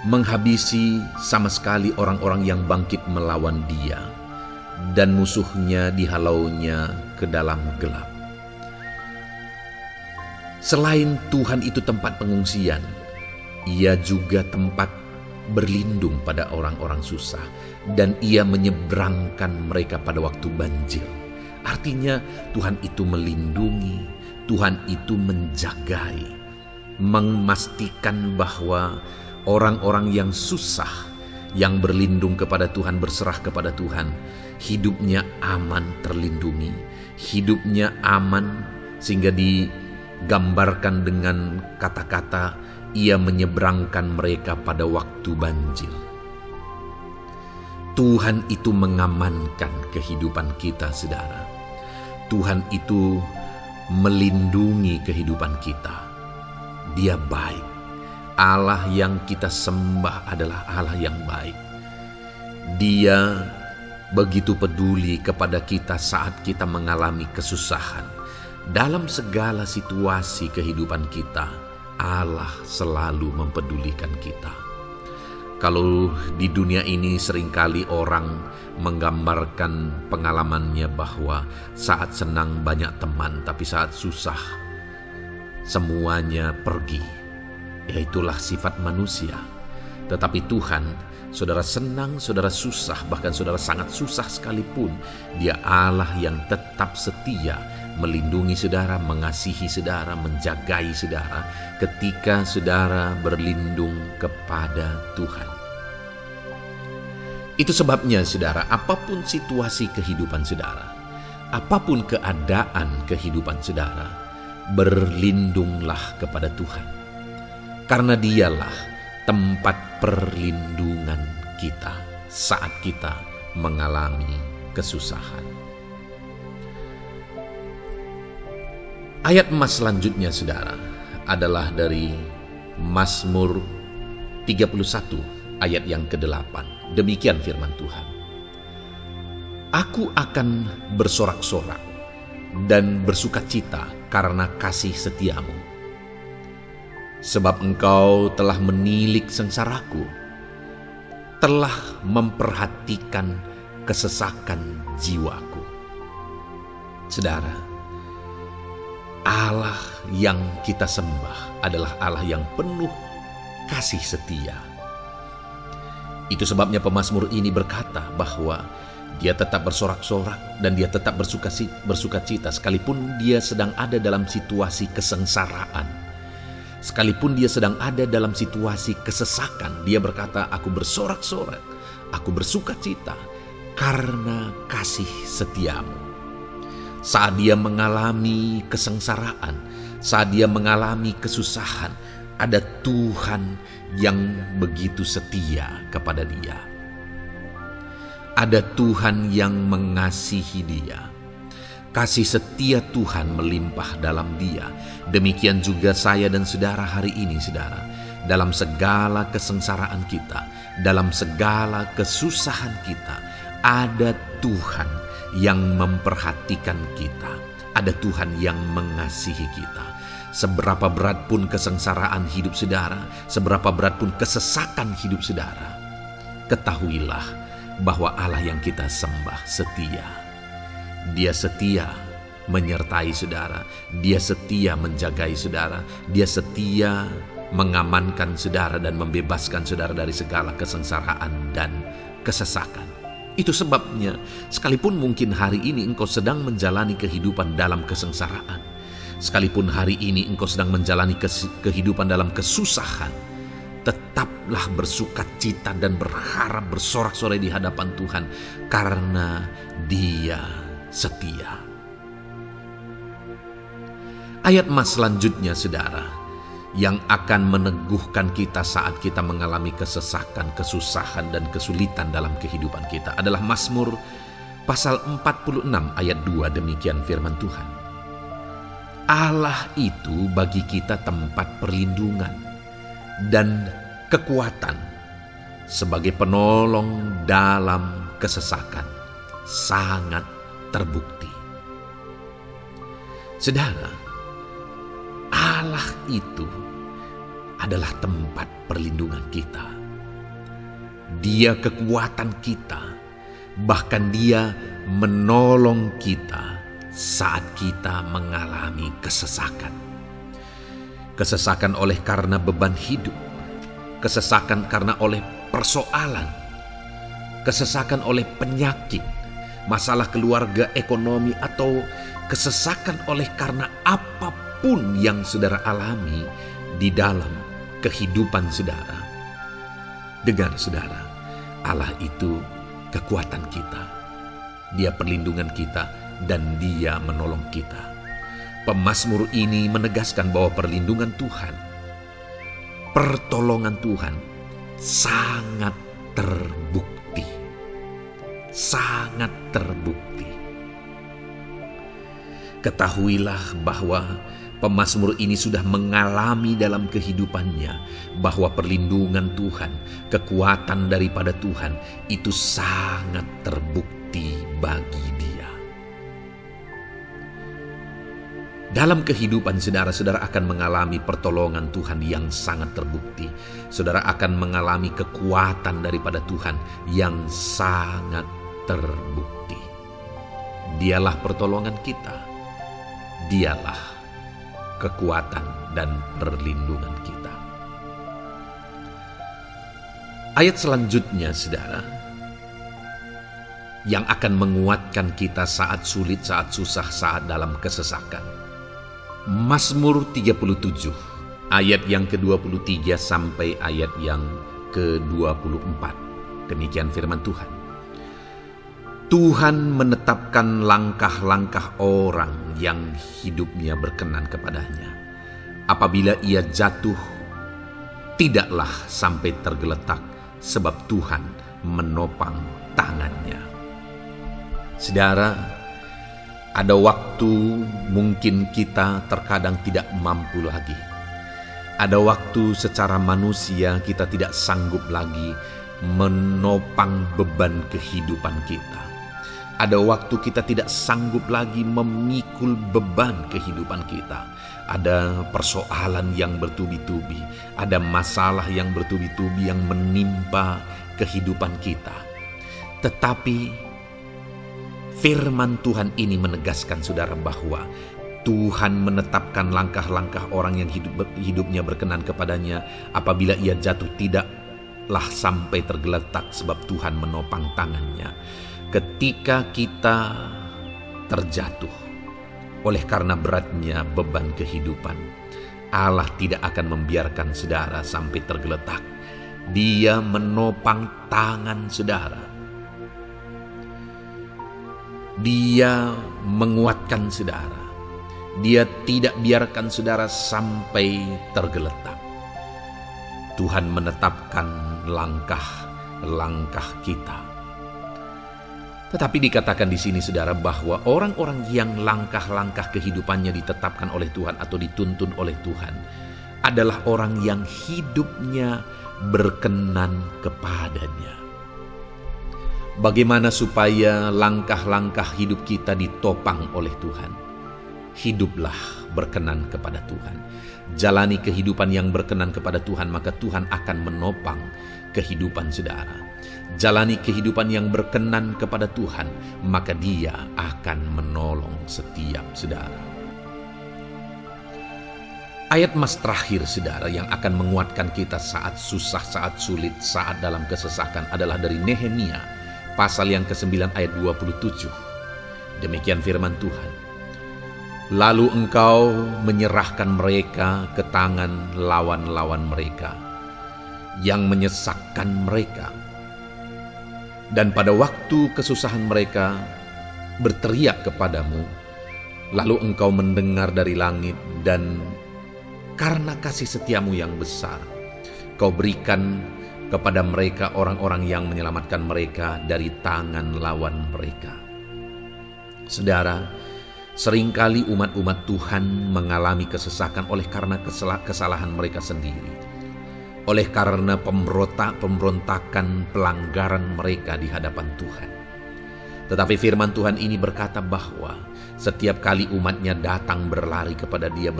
menghabisi sama sekali orang-orang yang bangkit melawan Dia, dan musuhnya dihalaunya ke dalam gelap. Selain Tuhan itu tempat pengungsian, Ia juga tempat berlindung pada orang-orang susah, dan Ia menyeberangkan mereka pada waktu banjir. Artinya Tuhan itu melindungi, Tuhan itu menjagai, memastikan bahwa orang-orang yang susah, yang berlindung kepada Tuhan, berserah kepada Tuhan, hidupnya aman, terlindungi, hidupnya aman, sehingga digambarkan dengan kata-kata Ia menyeberangkan mereka pada waktu banjir. Tuhan itu mengamankan kehidupan kita, saudara. Tuhan itu melindungi kehidupan kita. Dia baik. Allah yang kita sembah adalah Allah yang baik. Dia begitu peduli kepada kita saat kita mengalami kesusahan. Dalam segala situasi kehidupan kita, Allah selalu mempedulikan kita. Kalau di dunia ini seringkali orang menggambarkan pengalamannya bahwa saat senang banyak teman, tapi saat susah semuanya pergi. Ya, itulah sifat manusia. Tetapi Tuhan, saudara senang, saudara susah, bahkan saudara sangat susah sekalipun, Dia Allah yang tetap setia melindungi saudara, mengasihi saudara, menjagai saudara ketika saudara berlindung kepada Tuhan. Itu sebabnya saudara, apapun situasi kehidupan saudara, apapun keadaan kehidupan saudara, berlindunglah kepada Tuhan. Karena Dialah tempat perlindungan kita saat kita mengalami kesusahan. Ayat emas selanjutnya saudara adalah dari Mazmur 31 ayat yang ke-8. Demikian firman Tuhan. Aku akan bersorak-sorak dan bersukacita karena kasih setiamu. Sebab engkau telah menilik sengsaraku, telah memperhatikan kesesakan jiwaku. Saudara, Allah yang kita sembah adalah Allah yang penuh kasih setia. Itu sebabnya pemazmur ini berkata bahwa dia tetap bersorak-sorak dan dia tetap bersukacita sekalipun dia sedang ada dalam situasi kesengsaraan. Sekalipun dia sedang ada dalam situasi kesesakan, dia berkata, aku bersorak-sorak, aku bersukacita karena kasih setiamu. Saat dia mengalami kesengsaraan, saat dia mengalami kesusahan, ada Tuhan yang begitu setia kepada dia. Ada Tuhan yang mengasihi dia. Kasih setia Tuhan melimpah dalam dia. Demikian juga saya dan saudara hari ini, saudara. Dalam segala kesengsaraan kita, dalam segala kesusahan kita, ada Tuhan yang memperhatikan kita. Ada Tuhan yang mengasihi kita. Seberapa berat pun kesengsaraan hidup saudara, seberapa berat pun kesesakan hidup saudara, ketahuilah bahwa Allah yang kita sembah setia. Dia setia menyertai saudara, dia setia menjagai saudara, dia setia mengamankan saudara dan membebaskan saudara dari segala kesengsaraan dan kesesakan. Itu sebabnya sekalipun mungkin hari ini engkau sedang menjalani kehidupan dalam kesengsaraan, sekalipun hari ini engkau sedang menjalani kehidupan dalam kesusahan, tetaplah bersukacita dan berharap bersorak-sorai di hadapan Tuhan karena Dia setia. Ayat emas selanjutnya saudara, yang akan meneguhkan kita saat kita mengalami kesesakan, kesusahan dan kesulitan dalam kehidupan kita adalah Mazmur pasal 46 ayat 2. Demikian firman Tuhan. Allah itu bagi kita tempat perlindungan dan kekuatan sebagai penolong dalam kesesakan, sangat terbukti. Saudara, Allah itu adalah tempat perlindungan kita. Dia kekuatan kita, bahkan Dia menolong kita saat kita mengalami kesesakan. Kesesakan oleh karena beban hidup, kesesakan karena oleh persoalan, kesesakan oleh penyakit, masalah keluarga, ekonomi, atau kesesakan oleh karena apapun yang saudara alami di dalam kehidupan saudara. Dengar saudara, Allah itu kekuatan kita. Dia perlindungan kita dan Dia menolong kita. Pemazmur ini menegaskan bahwa perlindungan Tuhan, pertolongan Tuhan sangat terbukti. Sangat terbukti. Ketahuilah bahwa Pemazmur ini sudah mengalami dalam kehidupannya bahwa perlindungan Tuhan, kekuatan daripada Tuhan itu sangat terbukti bagi dia. Dalam kehidupan saudara-saudara akan mengalami pertolongan Tuhan yang sangat terbukti. Saudara akan mengalami kekuatan daripada Tuhan yang sangat terbukti. Dialah pertolongan kita. Dialah kekuatan dan perlindungan kita. Ayat selanjutnya, saudara, yang akan menguatkan kita saat sulit, saat susah, saat dalam kesesakan. Mazmur 37, ayat yang ke-23 sampai ayat yang ke-24. Demikian firman Tuhan. Tuhan menetapkan langkah-langkah orang yang hidupnya berkenan kepadanya. Apabila ia jatuh, tidaklah sampai tergeletak, sebab Tuhan menopang tangannya. Saudara, ada waktu mungkin kita terkadang tidak mampu lagi. Ada waktu secara manusia kita tidak sanggup lagi menopang beban kehidupan kita. Ada waktu kita tidak sanggup lagi memikul beban kehidupan kita. Ada persoalan yang bertubi-tubi, ada masalah yang bertubi-tubi yang menimpa kehidupan kita. Tetapi firman Tuhan ini menegaskan saudara bahwa Tuhan menetapkan langkah-langkah orang yang hidupnya berkenan kepadanya. Apabila ia jatuh, tidaklah sampai tergeletak, sebab Tuhan menopang tangannya. Ketika kita terjatuh oleh karena beratnya beban kehidupan, Allah tidak akan membiarkan saudara sampai tergeletak. Dia menopang tangan saudara. Dia menguatkan saudara. Dia tidak biarkan saudara sampai tergeletak. Tuhan menetapkan langkah-langkah kita. Tetapi dikatakan di sini saudara bahwa orang-orang yang langkah-langkah kehidupannya ditetapkan oleh Tuhan atau dituntun oleh Tuhan adalah orang yang hidupnya berkenan kepadanya. Bagaimana supaya langkah-langkah hidup kita ditopang oleh Tuhan? Hiduplah berkenan kepada Tuhan. Jalani kehidupan yang berkenan kepada Tuhan, maka Tuhan akan menopang kehidupan saudara. Jalani kehidupan yang berkenan kepada Tuhan, maka Dia akan menolong setiap saudara. Ayat mas terakhir saudara yang akan menguatkan kita saat susah, saat sulit, saat dalam kesesakan adalah dari Nehemia pasal yang ke-9 ayat 27. Demikian firman Tuhan. Lalu engkau menyerahkan mereka ke tangan lawan-lawan mereka yang menyesakkan mereka. Dan pada waktu kesusahan mereka berteriak kepadamu, lalu engkau mendengar dari langit, dan karena kasih setiamu yang besar, kau berikan kepada mereka orang-orang yang menyelamatkan mereka dari tangan lawan mereka. Saudara, seringkali umat-umat Tuhan mengalami kesesakan oleh karena kesalahan mereka sendiri. Oleh karena pemberontakan, pelanggaran mereka di hadapan Tuhan. Tetapi firman Tuhan ini berkata bahwa setiap kali umatnya datang berlari kepada Dia,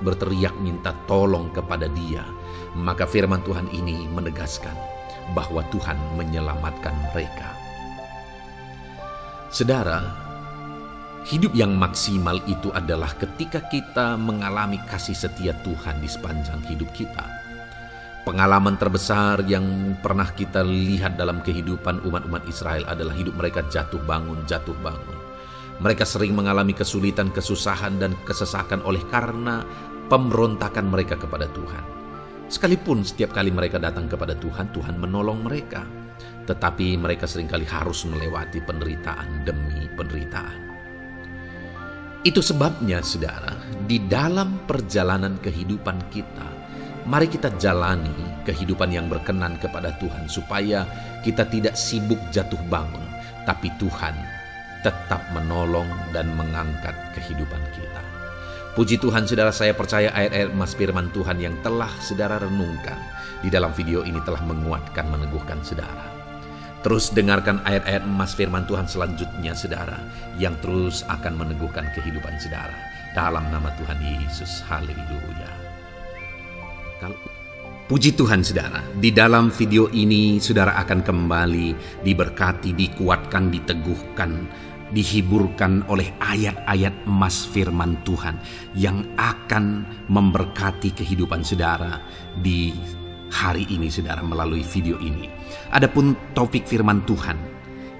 berteriak minta tolong kepada Dia, maka firman Tuhan ini menegaskan bahwa Tuhan menyelamatkan mereka. Saudara, hidup yang maksimal itu adalah ketika kita mengalami kasih setia Tuhan di sepanjang hidup kita. Pengalaman terbesar yang pernah kita lihat dalam kehidupan umat-umat Israel adalah hidup mereka jatuh bangun. Mereka sering mengalami kesulitan, kesusahan, dan kesesakan oleh karena pemberontakan mereka kepada Tuhan. Sekalipun setiap kali mereka datang kepada Tuhan, Tuhan menolong mereka. Tetapi mereka seringkali harus melewati penderitaan demi penderitaan. Itu sebabnya, saudara, di dalam perjalanan kehidupan kita, mari kita jalani kehidupan yang berkenan kepada Tuhan supaya kita tidak sibuk jatuh bangun, tapi Tuhan tetap menolong dan mengangkat kehidupan kita. Puji Tuhan saudara, saya percaya ayat-ayat emas firman Tuhan yang telah saudara renungkan di dalam video ini telah menguatkan, meneguhkan saudara. Terus dengarkan ayat-ayat emas firman Tuhan selanjutnya saudara, yang terus akan meneguhkan kehidupan saudara. Dalam nama Tuhan Yesus, haleluya. Puji Tuhan saudara, di dalam video ini saudara akan kembali diberkati, dikuatkan, diteguhkan, dihiburkan oleh ayat-ayat emas firman Tuhan yang akan memberkati kehidupan saudara di hari ini saudara melalui video ini. Adapun topik firman Tuhan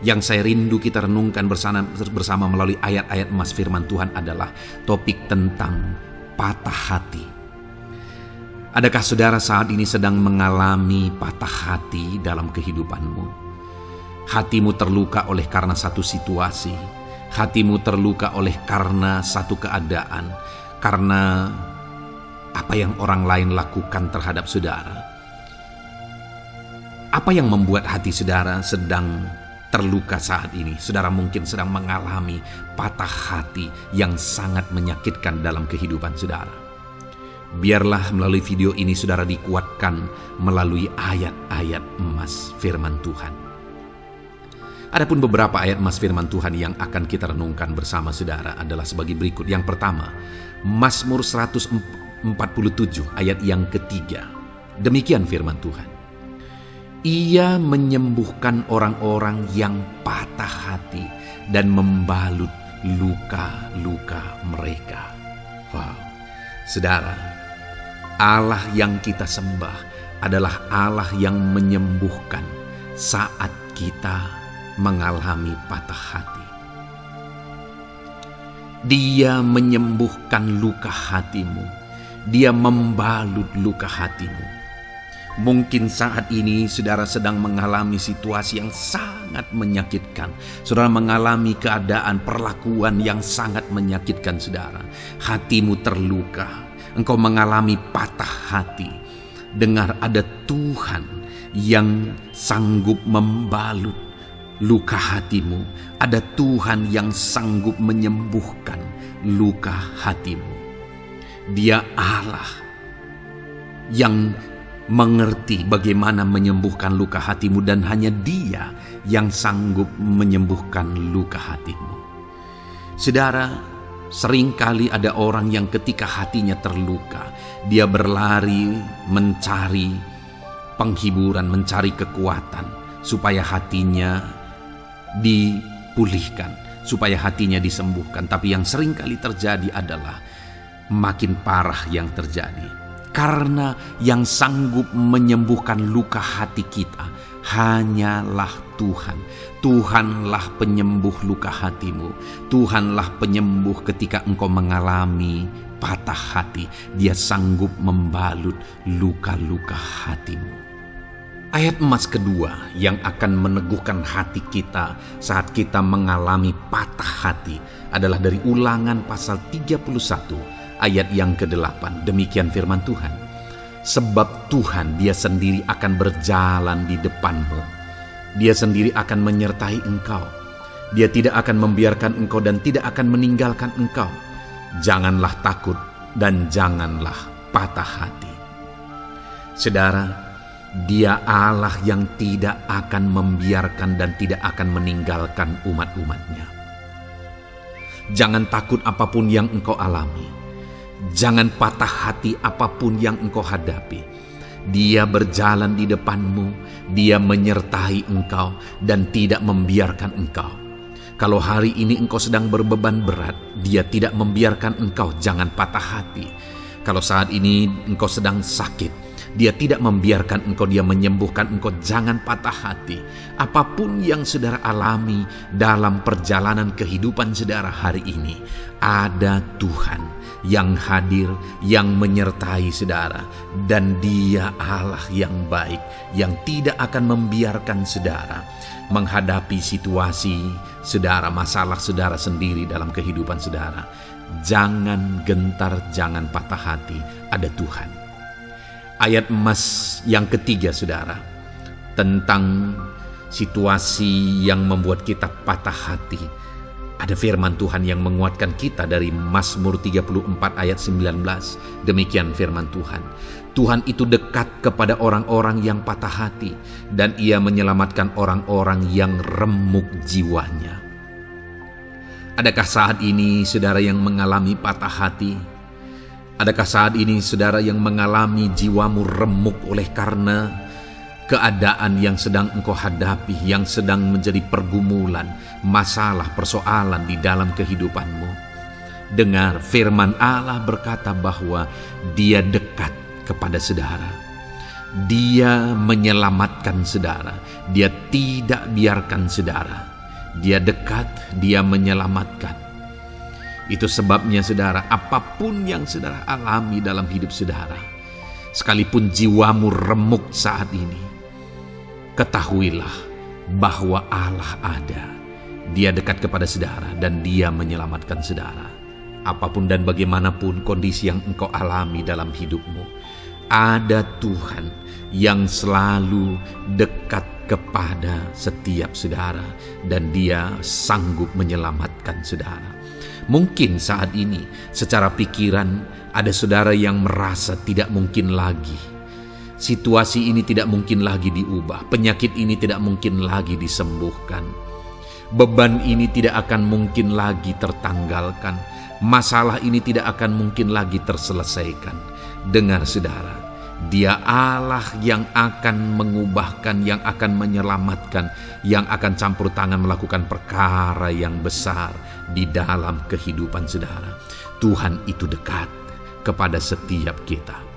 yang saya rindu kita renungkan bersama melalui ayat-ayat emas firman Tuhan adalah topik tentang patah hati. Adakah saudara saat ini sedang mengalami patah hati dalam kehidupanmu? Hatimu terluka oleh karena satu situasi, hatimu terluka oleh karena satu keadaan, karena apa yang orang lain lakukan terhadap saudara. Apa yang membuat hati saudara sedang terluka saat ini? Saudara mungkin sedang mengalami patah hati yang sangat menyakitkan dalam kehidupan saudara. Biarlah melalui video ini saudara dikuatkan melalui ayat-ayat emas firman Tuhan. Adapun beberapa ayat emas firman Tuhan yang akan kita renungkan bersama saudara adalah sebagai berikut. Yang pertama, Mazmur 147 ayat yang ketiga. Demikian firman Tuhan. Ia menyembuhkan orang-orang yang patah hati dan membalut luka-luka mereka. Wow, saudara, Allah yang kita sembah adalah Allah yang menyembuhkan saat kita mengalami patah hati. Dia menyembuhkan luka hatimu. Dia membalut luka hatimu. Mungkin saat ini saudara sedang mengalami situasi yang sangat menyakitkan. Saudara mengalami keadaan perlakuan yang sangat menyakitkan saudara. Hatimu terluka. Engkau mengalami patah hati. Dengar, ada Tuhan yang sanggup membalut luka hatimu. Ada Tuhan yang sanggup menyembuhkan luka hatimu. Dia Allah yang mengerti bagaimana menyembuhkan luka hatimu, dan hanya Dia yang sanggup menyembuhkan luka hatimu. Saudara, seringkali ada orang yang ketika hatinya terluka, dia berlari mencari penghiburan, mencari kekuatan supaya hatinya dipulihkan, supaya hatinya disembuhkan. Tapi yang sering kali terjadi adalah makin parah yang terjadi. Karena yang sanggup menyembuhkan luka hati kita hanyalah Tuhan. Tuhanlah penyembuh luka hatimu. Tuhanlah penyembuh ketika engkau mengalami patah hati. Dia sanggup membalut luka-luka hatimu. Ayat emas kedua yang akan meneguhkan hati kita saat kita mengalami patah hati adalah dari Ulangan pasal 31 ayat yang ke-8. Demikian firman Tuhan. Sebab Tuhan Dia sendiri akan berjalan di depanmu. Dia sendiri akan menyertai engkau. Dia tidak akan membiarkan engkau dan tidak akan meninggalkan engkau. Janganlah takut dan janganlah patah hati. Saudara, Dia Allah yang tidak akan membiarkan dan tidak akan meninggalkan umat-umatnya. Jangan takut apapun yang engkau alami. Jangan patah hati apapun yang engkau hadapi. Dia berjalan di depanmu. Dia menyertai engkau dan tidak membiarkan engkau. Kalau hari ini engkau sedang berbeban berat, Dia tidak membiarkan engkau. Jangan patah hati. Kalau saat ini engkau sedang sakit, Dia tidak membiarkan engkau, Dia menyembuhkan engkau. Jangan patah hati. Apapun yang saudara alami dalam perjalanan kehidupan saudara hari ini, ada Tuhan yang hadir, yang menyertai saudara. Dan Dia Allah yang baik, yang tidak akan membiarkan saudara menghadapi situasi saudara, masalah saudara sendiri dalam kehidupan saudara. Jangan gentar, jangan patah hati, ada Tuhan. Ayat emas yang ketiga saudara, tentang situasi yang membuat kita patah hati Ada firman Tuhan yang menguatkan kita dari Mazmur 34 ayat 19. Demikian firman Tuhan. Tuhan itu dekat kepada orang-orang yang patah hati, dan Ia menyelamatkan orang-orang yang remuk jiwanya. Adakah saat ini saudara yang mengalami patah hati? Adakah saat ini saudara yang mengalami jiwamu remuk oleh karena keadaan yang sedang engkau hadapi, yang sedang menjadi pergumulan, masalah, persoalan di dalam kehidupanmu? Dengar, firman Allah berkata bahwa Dia dekat kepada saudara. Dia menyelamatkan saudara. Dia tidak biarkan saudara. Dia dekat, Dia menyelamatkan. Itu sebabnya saudara, apapun yang saudara alami dalam hidup saudara, sekalipun jiwamu remuk saat ini, ketahuilah bahwa Allah ada. Dia dekat kepada saudara dan Dia menyelamatkan saudara. Apapun dan bagaimanapun kondisi yang engkau alami dalam hidupmu, ada Tuhan yang selalu dekat kepada setiap saudara dan Dia sanggup menyelamatkan saudara. Mungkin saat ini secara pikiran ada saudara yang merasa tidak mungkin lagi. Situasi ini tidak mungkin lagi diubah. Penyakit ini tidak mungkin lagi disembuhkan. Beban ini tidak akan mungkin lagi tertanggalkan. Masalah ini tidak akan mungkin lagi terselesaikan. Dengar saudara, Dia Allah yang akan mengubahkan, yang akan menyelamatkan, yang akan campur tangan melakukan perkara yang besar di dalam kehidupan saudara. Tuhan itu dekat kepada setiap kita.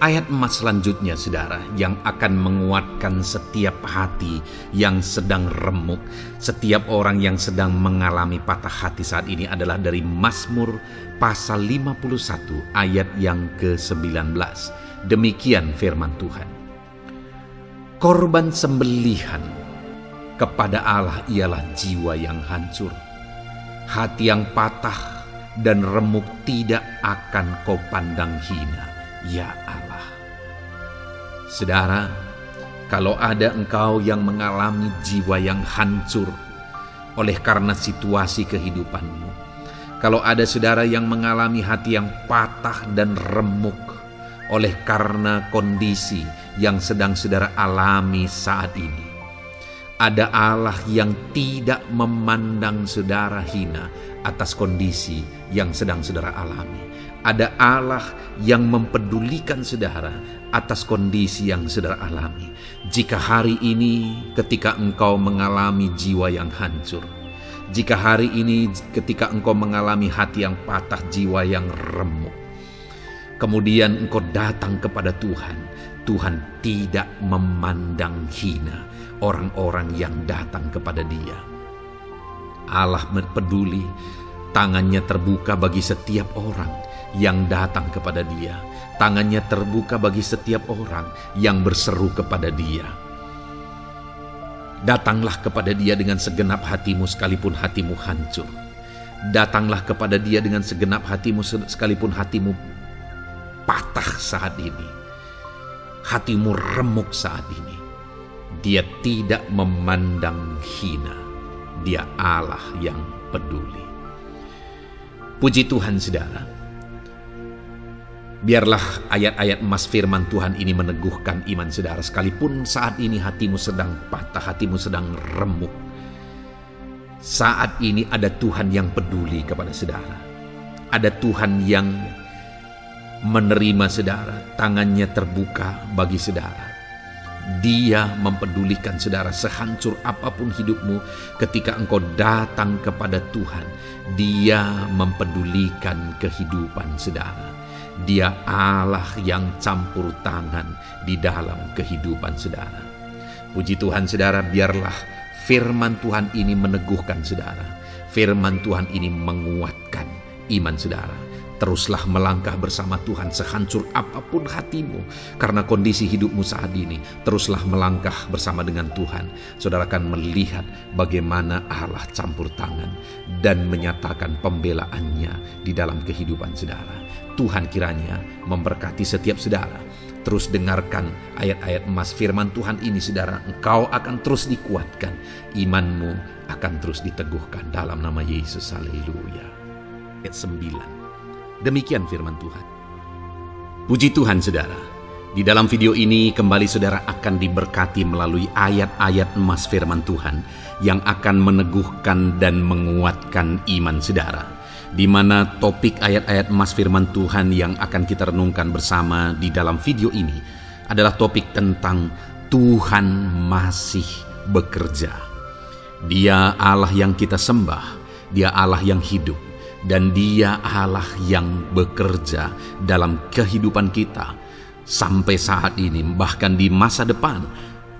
Ayat emas selanjutnya saudara, yang akan menguatkan setiap hati yang sedang remuk, setiap orang yang sedang mengalami patah hati saat ini adalah dari Mazmur pasal 51 ayat yang ke-19. Demikian firman Tuhan. Korban sembelihan kepada Allah ialah jiwa yang hancur. Hati yang patah dan remuk tidak akan kau pandang hina, ya Allah. Saudara, kalau ada engkau yang mengalami jiwa yang hancur oleh karena situasi kehidupanmu, kalau ada saudara yang mengalami hati yang patah dan remuk oleh karena kondisi yang sedang saudara alami saat ini, ada Allah yang tidak memandang saudara hina atas kondisi yang sedang saudara alami. Ada Allah yang mempedulikan saudara atas kondisi yang saudara alami. Jika hari ini ketika engkau mengalami jiwa yang hancur, jika hari ini ketika engkau mengalami hati yang patah, jiwa yang remuk, kemudian engkau datang kepada Tuhan, Tuhan tidak memandang hina orang-orang yang datang kepada Dia. Allah peduli, tangannya terbuka bagi setiap orang yang datang kepada Dia. Tangannya terbuka bagi setiap orang yang berseru kepada Dia. Datanglah kepada Dia dengan segenap hatimu sekalipun hatimu hancur. Datanglah kepada Dia dengan segenap hatimu sekalipun hatimu patah saat ini. Hatimu remuk saat ini. Dia tidak memandang hina. Dia Allah yang peduli. Puji Tuhan saudara. Biarlah ayat-ayat emas firman Tuhan ini meneguhkan iman saudara. Sekalipun saat ini hatimu sedang patah, hatimu sedang remuk, saat ini ada Tuhan yang peduli kepada saudara. Ada Tuhan yang menerima saudara, tangannya terbuka bagi saudara. Dia mempedulikan saudara sehancur apapun hidupmu. Ketika engkau datang kepada Tuhan, Dia mempedulikan kehidupan saudara. Dia Allah yang campur tangan di dalam kehidupan saudara. Puji Tuhan saudara, biarlah firman Tuhan ini meneguhkan saudara. Firman Tuhan ini menguatkan iman saudara. Teruslah melangkah bersama Tuhan sehancur apapun hatimu karena kondisi hidupmu saat ini. Teruslah melangkah bersama dengan Tuhan. Saudara akan melihat bagaimana Allah campur tangan dan menyatakan pembelaannya di dalam kehidupan saudara. Tuhan kiranya memberkati setiap saudara. terus dengarkan ayat-ayat emas firman Tuhan ini, saudara, engkau akan terus dikuatkan, imanmu akan terus diteguhkan dalam nama Yesus. Haleluya. Ayat 9. Demikian firman Tuhan. Puji Tuhan, saudara. Di dalam video ini kembali saudara akan diberkati melalui ayat-ayat emas firman Tuhan yang akan meneguhkan dan menguatkan iman saudara. Di mana topik ayat-ayat emas firman Tuhan yang akan kita renungkan bersama di dalam video ini adalah topik tentang Tuhan masih bekerja. Dia Allah yang kita sembah, Dia Allah yang hidup, dan Dia Allah yang bekerja dalam kehidupan kita sampai saat ini, bahkan di masa depan.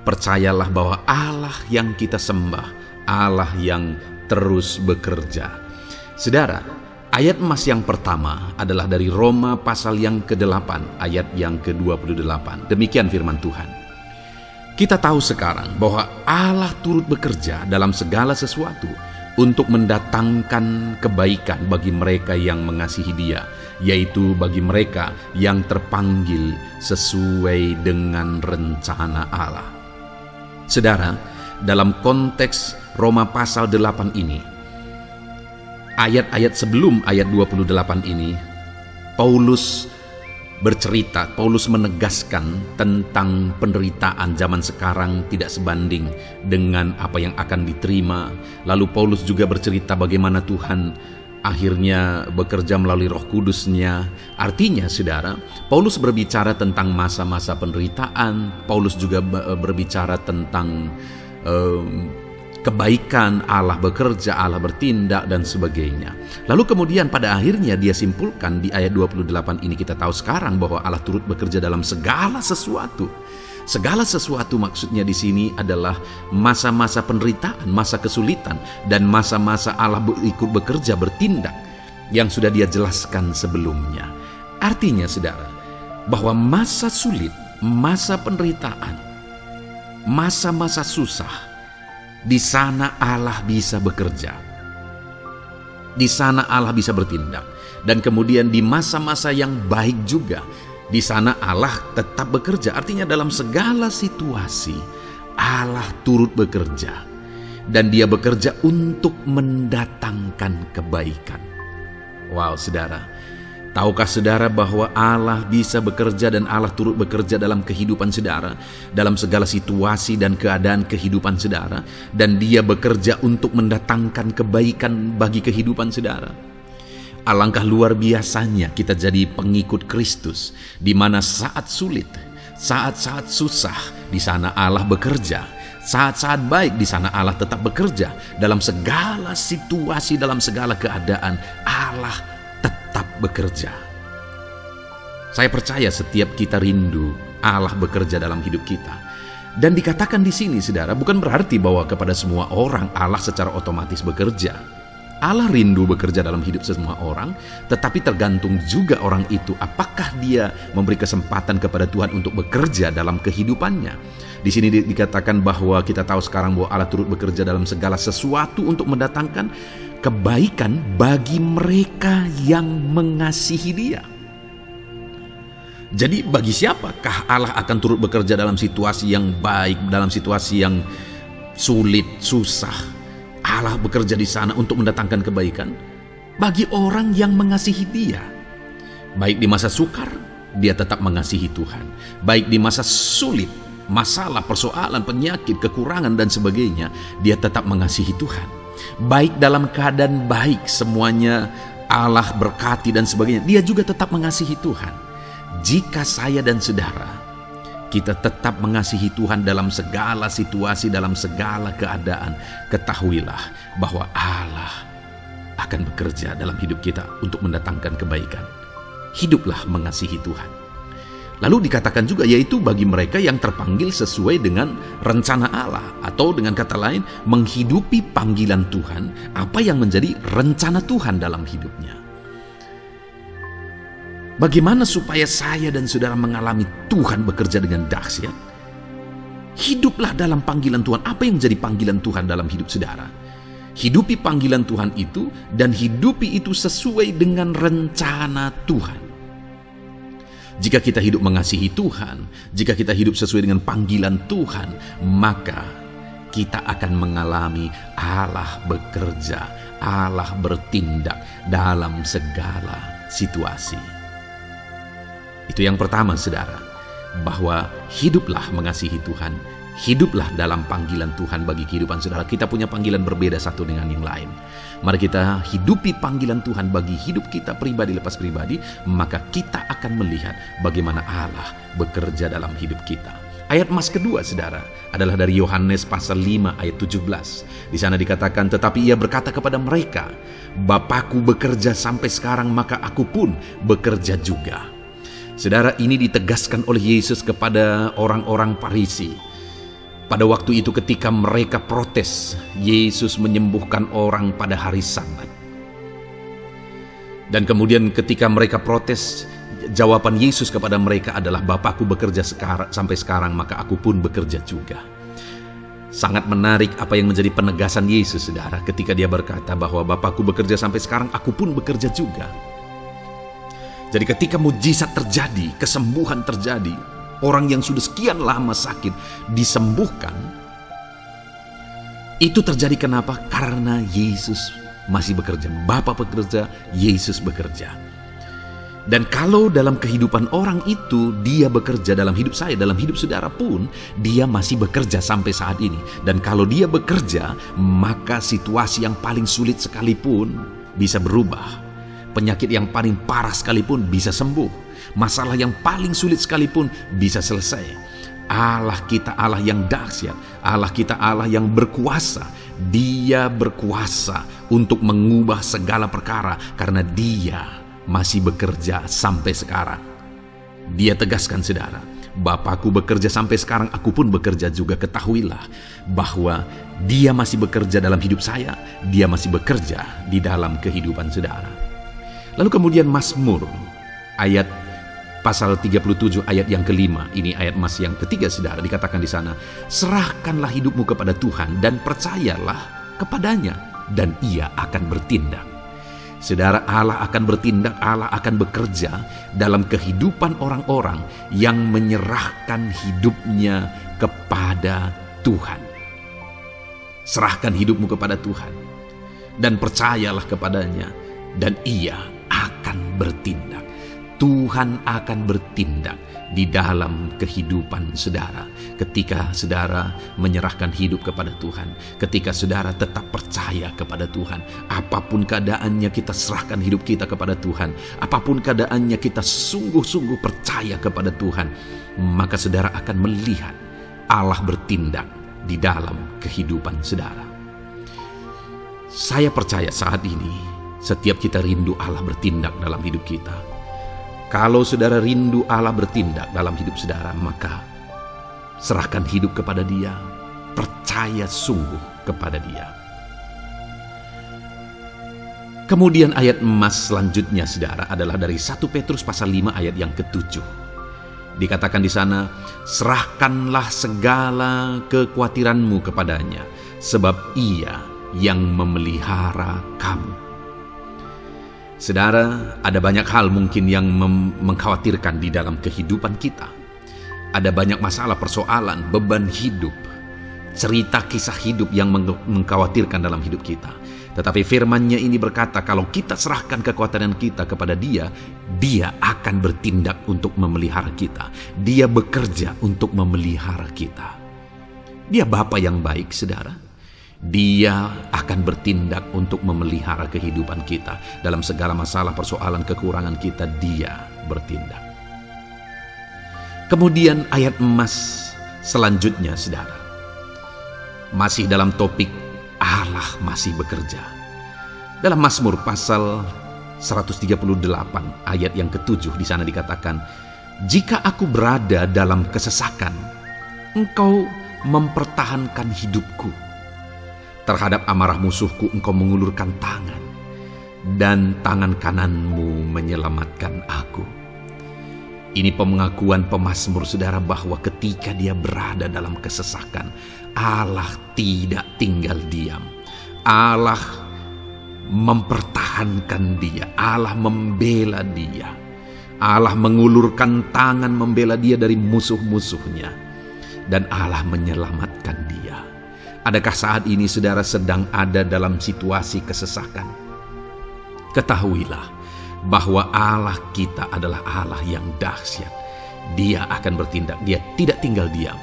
Percayalah bahwa Allah yang kita sembah, Allah yang terus bekerja. Saudara, ayat emas yang pertama adalah dari Roma pasal yang ke-8, ayat yang ke-28. Demikian firman Tuhan. Kita tahu sekarang bahwa Allah turut bekerja dalam segala sesuatu untuk mendatangkan kebaikan bagi mereka yang mengasihi Dia, yaitu bagi mereka yang terpanggil sesuai dengan rencana Allah. Saudara, dalam konteks Roma pasal 8 ini, ayat-ayat sebelum ayat 28 ini, Paulus menegaskan tentang penderitaan zaman sekarang tidak sebanding dengan apa yang akan diterima. Lalu Paulus juga bercerita bagaimana Tuhan akhirnya bekerja melalui Roh Kudus-Nya. Artinya, saudara, Paulus berbicara tentang masa-masa penderitaan. Paulus juga berbicara tentang kebaikan, Allah bekerja, Allah bertindak, dan sebagainya. Lalu kemudian pada akhirnya dia simpulkan di ayat 28 ini, kita tahu sekarang bahwa Allah turut bekerja dalam segala sesuatu. Segala sesuatu maksudnya di sini adalah masa-masa penderitaan, masa kesulitan, dan masa-masa Allah ikut bekerja, bertindak, yang sudah Dia jelaskan sebelumnya. Artinya, saudara, bahwa masa sulit, masa penderitaan, masa-masa susah, di sana Allah bisa bekerja. Di sana Allah bisa bertindak. Dan kemudian di masa-masa yang baik juga, di sana Allah tetap bekerja. Artinya dalam segala situasi Allah turut bekerja. Dan Dia bekerja untuk mendatangkan kebaikan. Wow, saudara. Tahukah saudara bahwa Allah bisa bekerja dan Allah turut bekerja dalam kehidupan saudara, dalam segala situasi dan keadaan kehidupan saudara, dan Dia bekerja untuk mendatangkan kebaikan bagi kehidupan saudara. Alangkah luar biasanya kita jadi pengikut Kristus, di mana saat sulit, saat-saat susah, di sana Allah bekerja. Saat-saat baik, di sana Allah tetap bekerja. Dalam segala situasi, dalam segala keadaan, Allah tetap bekerja. Saya percaya setiap kita rindu Allah bekerja dalam hidup kita. Dan dikatakan di sini, saudara, bukan berarti bahwa kepada semua orang Allah secara otomatis bekerja. Allah rindu bekerja dalam hidup semua orang, tetapi tergantung juga orang itu apakah dia memberi kesempatan kepada Tuhan untuk bekerja dalam kehidupannya. Di sini dikatakan bahwa kita tahu sekarang bahwa Allah turut bekerja dalam segala sesuatu untuk mendatangkan kebaikan bagi mereka yang mengasihi Dia. Jadi bagi siapakah Allah akan turut bekerja dalam situasi yang baik, dalam situasi yang sulit, susah? Allah bekerja di sana untuk mendatangkan kebaikan bagi orang yang mengasihi Dia. Baik di masa sukar, dia tetap mengasihi Tuhan. Baik di masa sulit, masalah, persoalan, penyakit, kekurangan, dan sebagainya, dia tetap mengasihi Tuhan. Baik dalam keadaan baik, semuanya Allah berkati dan sebagainya, dia juga tetap mengasihi Tuhan. Jika saya dan saudara, kita tetap mengasihi Tuhan dalam segala situasi, dalam segala keadaan, ketahuilah bahwa Allah akan bekerja dalam hidup kita untuk mendatangkan kebaikan. Hiduplah mengasihi Tuhan. Lalu dikatakan juga, yaitu bagi mereka yang terpanggil sesuai dengan rencana Allah, atau dengan kata lain, menghidupi panggilan Tuhan, apa yang menjadi rencana Tuhan dalam hidupnya. Bagaimana supaya saya dan saudara mengalami Tuhan bekerja dengan dahsyat? Hiduplah dalam panggilan Tuhan. Apa yang menjadi panggilan Tuhan dalam hidup saudara? Hidupi panggilan Tuhan itu, dan hidupi itu sesuai dengan rencana Tuhan. Jika kita hidup mengasihi Tuhan, jika kita hidup sesuai dengan panggilan Tuhan, maka kita akan mengalami Allah bekerja, Allah bertindak dalam segala situasi. Itu yang pertama, saudara, bahwa hiduplah mengasihi Tuhan, hiduplah dalam panggilan Tuhan bagi kehidupan saudara. Kita punya panggilan berbeda satu dengan yang lain. Mari kita hidupi panggilan Tuhan bagi hidup kita pribadi lepas pribadi, maka kita akan melihat bagaimana Allah bekerja dalam hidup kita. Ayat emas kedua, saudara, adalah dari Yohanes pasal 5 ayat 17. Di sana dikatakan, tetapi ia berkata kepada mereka, Bapakku bekerja sampai sekarang, maka aku pun bekerja juga. Saudara, ini ditegaskan oleh Yesus kepada orang-orang Farisi. Pada waktu itu ketika mereka protes, Yesus menyembuhkan orang pada hari Sabat. Dan kemudian ketika mereka protes, jawaban Yesus kepada mereka adalah, Bapakku bekerja sampai sekarang, maka aku pun bekerja juga. Sangat menarik apa yang menjadi penegasan Yesus, saudara, ketika dia berkata bahwa Bapakku bekerja sampai sekarang, aku pun bekerja juga. Jadi ketika mujizat terjadi, kesembuhan terjadi, orang yang sudah sekian lama sakit disembuhkan. Itu terjadi kenapa? Karena Yesus masih bekerja. Bapa bekerja, Yesus bekerja. Dan kalau dalam kehidupan orang itu dia bekerja, dalam hidup saya, dalam hidup saudara pun, dia masih bekerja sampai saat ini. Dan kalau dia bekerja, maka situasi yang paling sulit sekalipun bisa berubah. Penyakit yang paling parah sekalipun bisa sembuh. Masalah yang paling sulit sekalipun bisa selesai. Allah kita Allah yang dahsyat, Allah kita Allah yang berkuasa. Dia berkuasa untuk mengubah segala perkara karena Dia masih bekerja sampai sekarang. Dia tegaskan, saudara, Bapakku bekerja sampai sekarang, aku pun bekerja juga. Ketahuilah bahwa Dia masih bekerja dalam hidup saya, Dia masih bekerja di dalam kehidupan saudara. Lalu kemudian Mazmur ayat pasal 37 ayat yang kelima, ini ayat emas yang ketiga, saudara, dikatakan di sana, serahkanlah hidupmu kepada Tuhan dan percayalah kepadanya dan Ia akan bertindak. Saudara, Allah akan bertindak, Allah akan bekerja dalam kehidupan orang-orang yang menyerahkan hidupnya kepada Tuhan. Serahkan hidupmu kepada Tuhan dan percayalah kepadanya dan Ia akan bertindak. Tuhan akan bertindak di dalam kehidupan saudara. Ketika saudara menyerahkan hidup kepada Tuhan, ketika saudara tetap percaya kepada Tuhan, apapun keadaannya kita serahkan hidup kita kepada Tuhan, apapun keadaannya kita sungguh-sungguh percaya kepada Tuhan, maka saudara akan melihat Allah bertindak di dalam kehidupan saudara. Saya percaya saat ini setiap kita rindu Allah bertindak dalam hidup kita. Kalau saudara rindu Allah bertindak dalam hidup saudara, maka serahkan hidup kepada Dia, percaya sungguh kepada Dia. Kemudian ayat emas selanjutnya, saudara, adalah dari 1 Petrus pasal 5 ayat yang ke-7. Dikatakan di sana, serahkanlah segala kekhawatiranmu kepadanya, sebab Ia yang memelihara kamu. Saudara, ada banyak hal mungkin yang mengkhawatirkan di dalam kehidupan kita. Ada banyak masalah, persoalan, beban hidup, cerita kisah hidup yang mengkhawatirkan dalam hidup kita. Tetapi firman-Nya ini berkata, kalau kita serahkan kekhawatiran kita kepada Dia, Dia akan bertindak untuk memelihara kita. Dia bekerja untuk memelihara kita. Dia Bapa yang baik, saudara. Dia akan bertindak untuk memelihara kehidupan kita. Dalam segala masalah, persoalan, kekurangan kita, Dia bertindak. Kemudian ayat emas selanjutnya, saudara, masih dalam topik Allah masih bekerja. Dalam Mazmur pasal 138 ayat yang ke-7, di sana dikatakan, jika aku berada dalam kesesakan, Engkau mempertahankan hidupku. Terhadap amarah musuhku Engkau mengulurkan tangan, dan tangan kananmu menyelamatkan aku. Ini pengakuan pemazmur, saudara, bahwa ketika dia berada dalam kesesakan, Allah tidak tinggal diam. Allah mempertahankan dia, Allah membela dia, Allah mengulurkan tangan membela dia dari musuh-musuhnya, dan Allah menyelamatkan dia. Adakah saat ini saudara sedang ada dalam situasi kesesakan? Ketahuilah bahwa Allah kita adalah Allah yang dahsyat. Dia akan bertindak, dia tidak tinggal diam.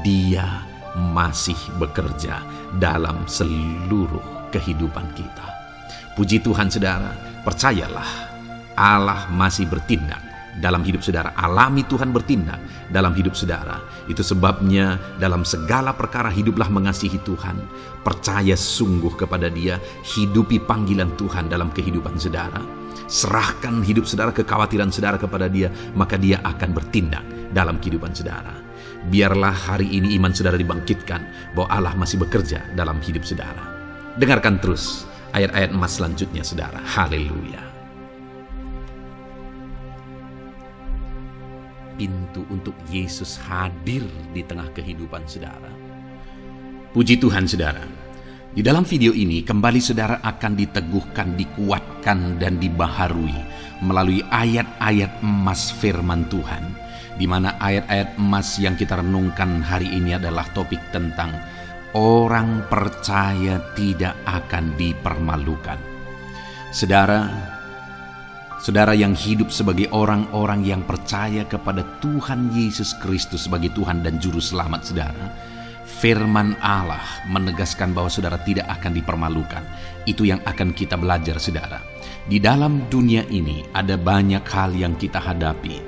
Dia masih bekerja dalam seluruh kehidupan kita. Puji Tuhan saudara, percayalah Allah masih bertindak dalam hidup saudara. Alami Tuhan bertindak dalam hidup saudara. Itu sebabnya dalam segala perkara hiduplah mengasihi Tuhan. Percaya sungguh kepada Dia, hidupi panggilan Tuhan dalam kehidupan saudara. Serahkan hidup saudara, kekhawatiran saudara kepada Dia, maka Dia akan bertindak dalam kehidupan saudara. Biarlah hari ini iman saudara dibangkitkan bahwa Allah masih bekerja dalam hidup saudara. Dengarkan terus ayat-ayat emas selanjutnya saudara. Haleluya. Pintu untuk Yesus hadir di tengah kehidupan saudara. Puji Tuhan saudara. Di dalam video ini kembali saudara akan diteguhkan, dikuatkan, dan dibaharui melalui ayat-ayat emas firman Tuhan, di mana ayat-ayat emas yang kita renungkan hari ini adalah topik tentang orang percaya tidak akan dipermalukan. Saudara yang hidup sebagai orang-orang yang percaya kepada Tuhan Yesus Kristus sebagai Tuhan dan Juru Selamat saudara, firman Allah menegaskan bahwa saudara tidak akan dipermalukan. Itu yang akan kita belajar saudara. Di dalam dunia ini ada banyak hal yang kita hadapi,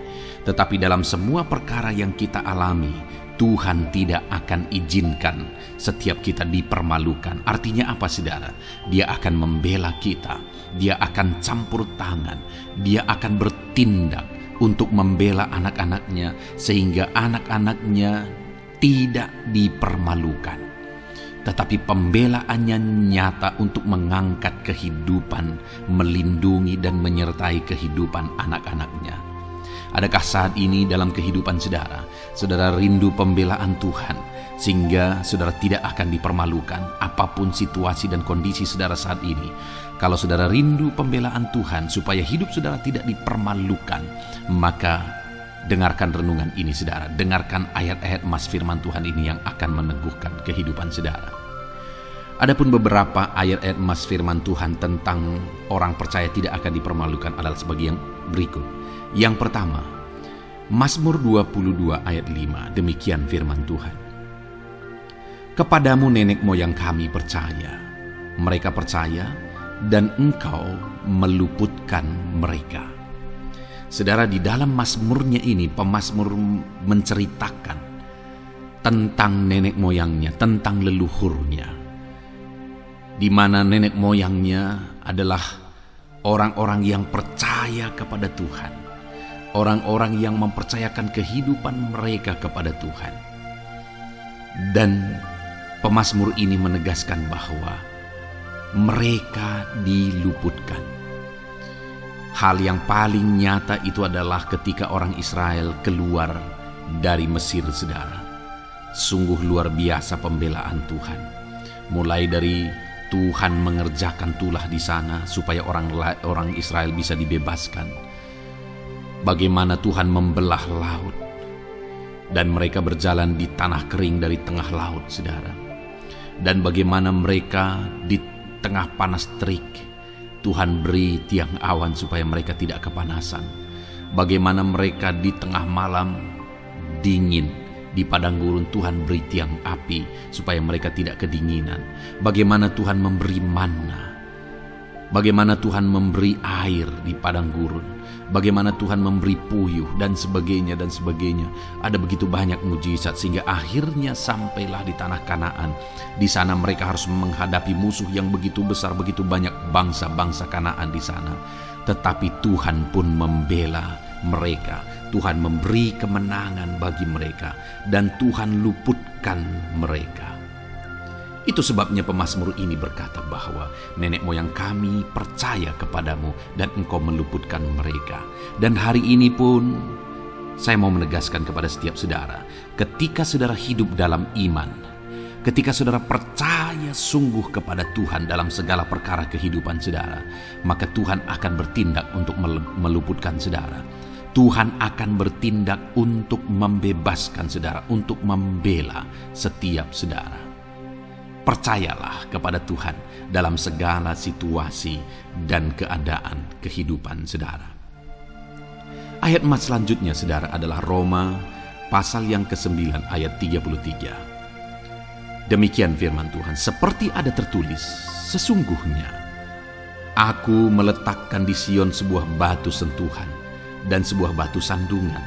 tetapi dalam semua perkara yang kita alami, Tuhan tidak akan izinkan setiap kita dipermalukan. Artinya apa saudara? Dia akan membela kita, Dia akan campur tangan, Dia akan bertindak untuk membela anak-anaknya sehingga anak-anaknya tidak dipermalukan. Tetapi pembelaannya nyata untuk mengangkat kehidupan, melindungi dan menyertai kehidupan anak-anaknya. Adakah saat ini dalam kehidupan saudara rindu pembelaan Tuhan sehingga saudara tidak akan dipermalukan apapun situasi dan kondisi saudara saat ini? Kalau saudara rindu pembelaan Tuhan supaya hidup saudara tidak dipermalukan, maka dengarkan renungan ini saudara. Dengarkan ayat-ayat emas firman Tuhan ini yang akan meneguhkan kehidupan saudara. Adapun beberapa ayat-ayat emas firman Tuhan tentang orang percaya tidak akan dipermalukan adalah sebagai yang berikut. Yang pertama, Mazmur 22 ayat 5, demikian firman Tuhan. Kepadamu nenek moyang kami percaya, mereka percaya dan Engkau meluputkan mereka. Saudara, di dalam mazmurnya ini, pemazmur menceritakan tentang nenek moyangnya, tentang leluhurnya, di mana nenek moyangnya adalah orang-orang yang percaya kepada Tuhan, orang-orang yang mempercayakan kehidupan mereka kepada Tuhan. Dan pemazmur ini menegaskan bahwa mereka diluputkan. Hal yang paling nyata itu adalah ketika orang Israel keluar dari Mesir saudara. Sungguh luar biasa pembelaan Tuhan. Mulai dari Tuhan mengerjakan tulah di sana supaya orang Israel bisa dibebaskan. Bagaimana Tuhan membelah laut dan mereka berjalan di tanah kering dari tengah laut saudara. Dan bagaimana mereka di tengah panas terik, Tuhan beri tiang awan supaya mereka tidak kepanasan. Bagaimana mereka di tengah malam dingin, di padang gurun Tuhan beri tiang api supaya mereka tidak kedinginan. Bagaimana Tuhan memberi manna, bagaimana Tuhan memberi air di padang gurun, bagaimana Tuhan memberi puyuh dan sebagainya dan sebagainya. Ada begitu banyak mujizat sehingga akhirnya sampailah di tanah Kanaan. Di sana mereka harus menghadapi musuh yang begitu besar, begitu banyak bangsa-bangsa Kanaan di sana. Tetapi Tuhan pun membela mereka. Tuhan memberi kemenangan bagi mereka dan Tuhan luputkan mereka. Itu sebabnya pemazmur ini berkata bahwa nenek moyang kami percaya kepadamu dan Engkau meluputkan mereka. Dan hari ini pun saya mau menegaskan kepada setiap saudara, ketika saudara hidup dalam iman, ketika saudara percaya sungguh kepada Tuhan dalam segala perkara kehidupan saudara, maka Tuhan akan bertindak untuk meluputkan saudara. Tuhan akan bertindak untuk membebaskan saudara, untuk membela setiap saudara. Percayalah kepada Tuhan dalam segala situasi dan keadaan kehidupan saudara. Ayat emas selanjutnya saudara adalah Roma pasal yang ke-9 ayat 33. Demikian firman Tuhan, seperti ada tertulis, sesungguhnya Aku meletakkan di Sion sebuah batu sentuhan dan sebuah batu sandungan,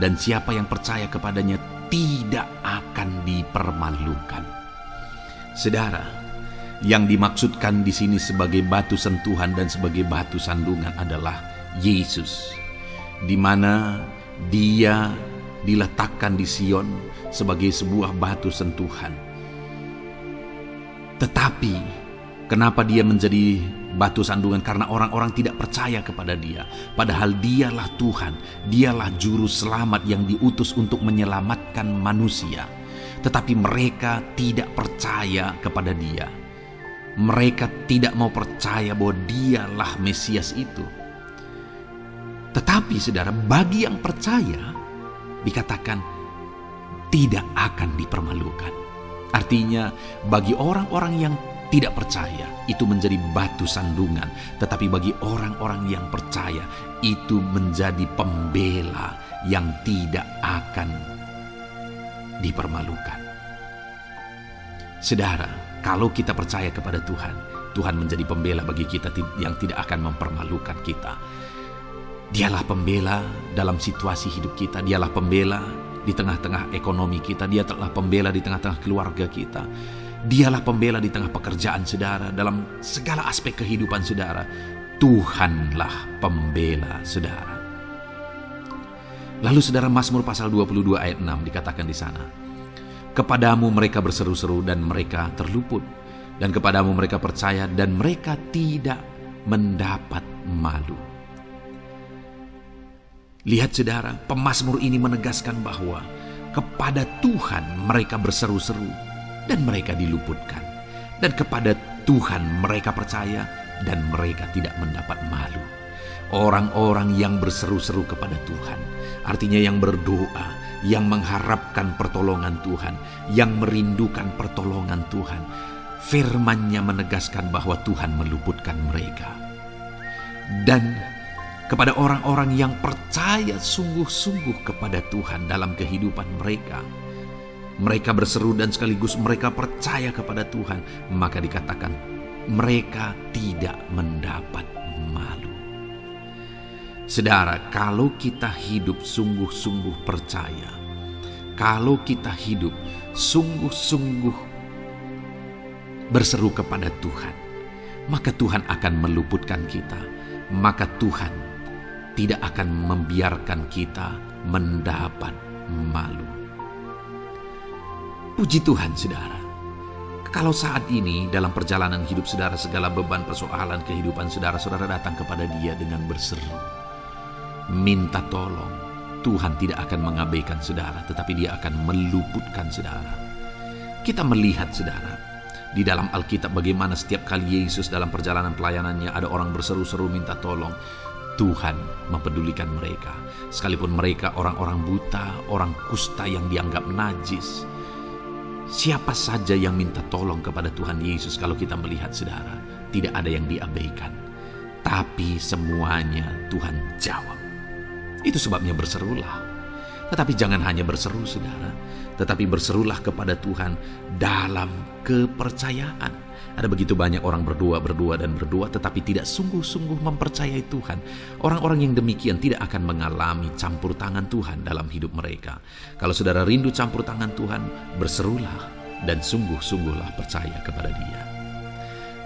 dan siapa yang percaya kepadanya tidak akan dipermalukan. Saudara, yang dimaksudkan di sini sebagai batu sentuhan dan sebagai batu sandungan adalah Yesus, di mana Dia diletakkan di Sion sebagai sebuah batu sentuhan. Tetapi kenapa Dia menjadi batu sandungan? Karena orang-orang tidak percaya kepada Dia. Padahal Dialah Tuhan, Dialah juru selamat yang diutus untuk menyelamatkan manusia. Tetapi mereka tidak percaya kepada Dia. Mereka tidak mau percaya bahwa Dialah Mesias itu. Tetapi saudara, bagi yang percaya dikatakan tidak akan dipermalukan. Artinya bagi orang-orang yang tidak percaya itu menjadi batu sandungan, tetapi bagi orang-orang yang percaya itu menjadi pembela yang tidak akan dipermalukan. Saudara, kalau kita percaya kepada Tuhan, Tuhan menjadi pembela bagi kita yang tidak akan mempermalukan kita. Dialah pembela dalam situasi hidup kita, Dialah pembela di tengah-tengah ekonomi kita, Dialah pembela di tengah-tengah keluarga kita, Dialah pembela di tengah pekerjaan saudara, dalam segala aspek kehidupan saudara. Tuhanlah pembela saudara. Lalu saudara, Mazmur pasal 22 ayat 6 dikatakan di sana, kepadamu mereka berseru-seru dan mereka terluput, dan kepadamu mereka percaya dan mereka tidak mendapat malu. Lihat saudara, pemazmur ini menegaskan bahwa kepada Tuhan mereka berseru-seru dan mereka diluputkan, dan kepada Tuhan mereka percaya dan mereka tidak mendapat malu. Orang-orang yang berseru-seru kepada Tuhan, artinya yang berdoa, yang mengharapkan pertolongan Tuhan, yang merindukan pertolongan Tuhan, firman-Nya menegaskan bahwa Tuhan meluputkan mereka. Dan kepada orang-orang yang percaya sungguh-sungguh kepada Tuhan dalam kehidupan mereka, mereka berseru dan sekaligus mereka percaya kepada Tuhan, maka dikatakan mereka tidak mendapat malu. Saudara, kalau kita hidup sungguh-sungguh percaya, kalau kita hidup sungguh-sungguh berseru kepada Tuhan, maka Tuhan akan meluputkan kita, maka Tuhan tidak akan membiarkan kita mendapat malu. Puji Tuhan saudara, kalau saat ini dalam perjalanan hidup saudara, segala beban persoalan kehidupan saudara datang kepada Dia dengan berseru, minta tolong, Tuhan tidak akan mengabaikan saudara, tetapi Dia akan meluputkan saudara. Kita melihat saudara, di dalam Alkitab bagaimana setiap kali Yesus dalam perjalanan pelayanannya ada orang berseru-seru minta tolong, Tuhan mempedulikan mereka. Sekalipun mereka orang-orang buta, orang kusta yang dianggap najis, siapa saja yang minta tolong kepada Tuhan Yesus, kalau kita melihat saudara, tidak ada yang diabaikan, tapi semuanya Tuhan jawab. Itu sebabnya berserulah. Tetapi jangan hanya berseru saudara, tetapi berserulah kepada Tuhan dalam kepercayaan. Ada begitu banyak orang berdoa tetapi tidak sungguh-sungguh mempercayai Tuhan. Orang-orang yang demikian tidak akan mengalami campur tangan Tuhan dalam hidup mereka. Kalau saudara rindu campur tangan Tuhan, berserulah dan sungguh-sungguhlah percaya kepada Dia.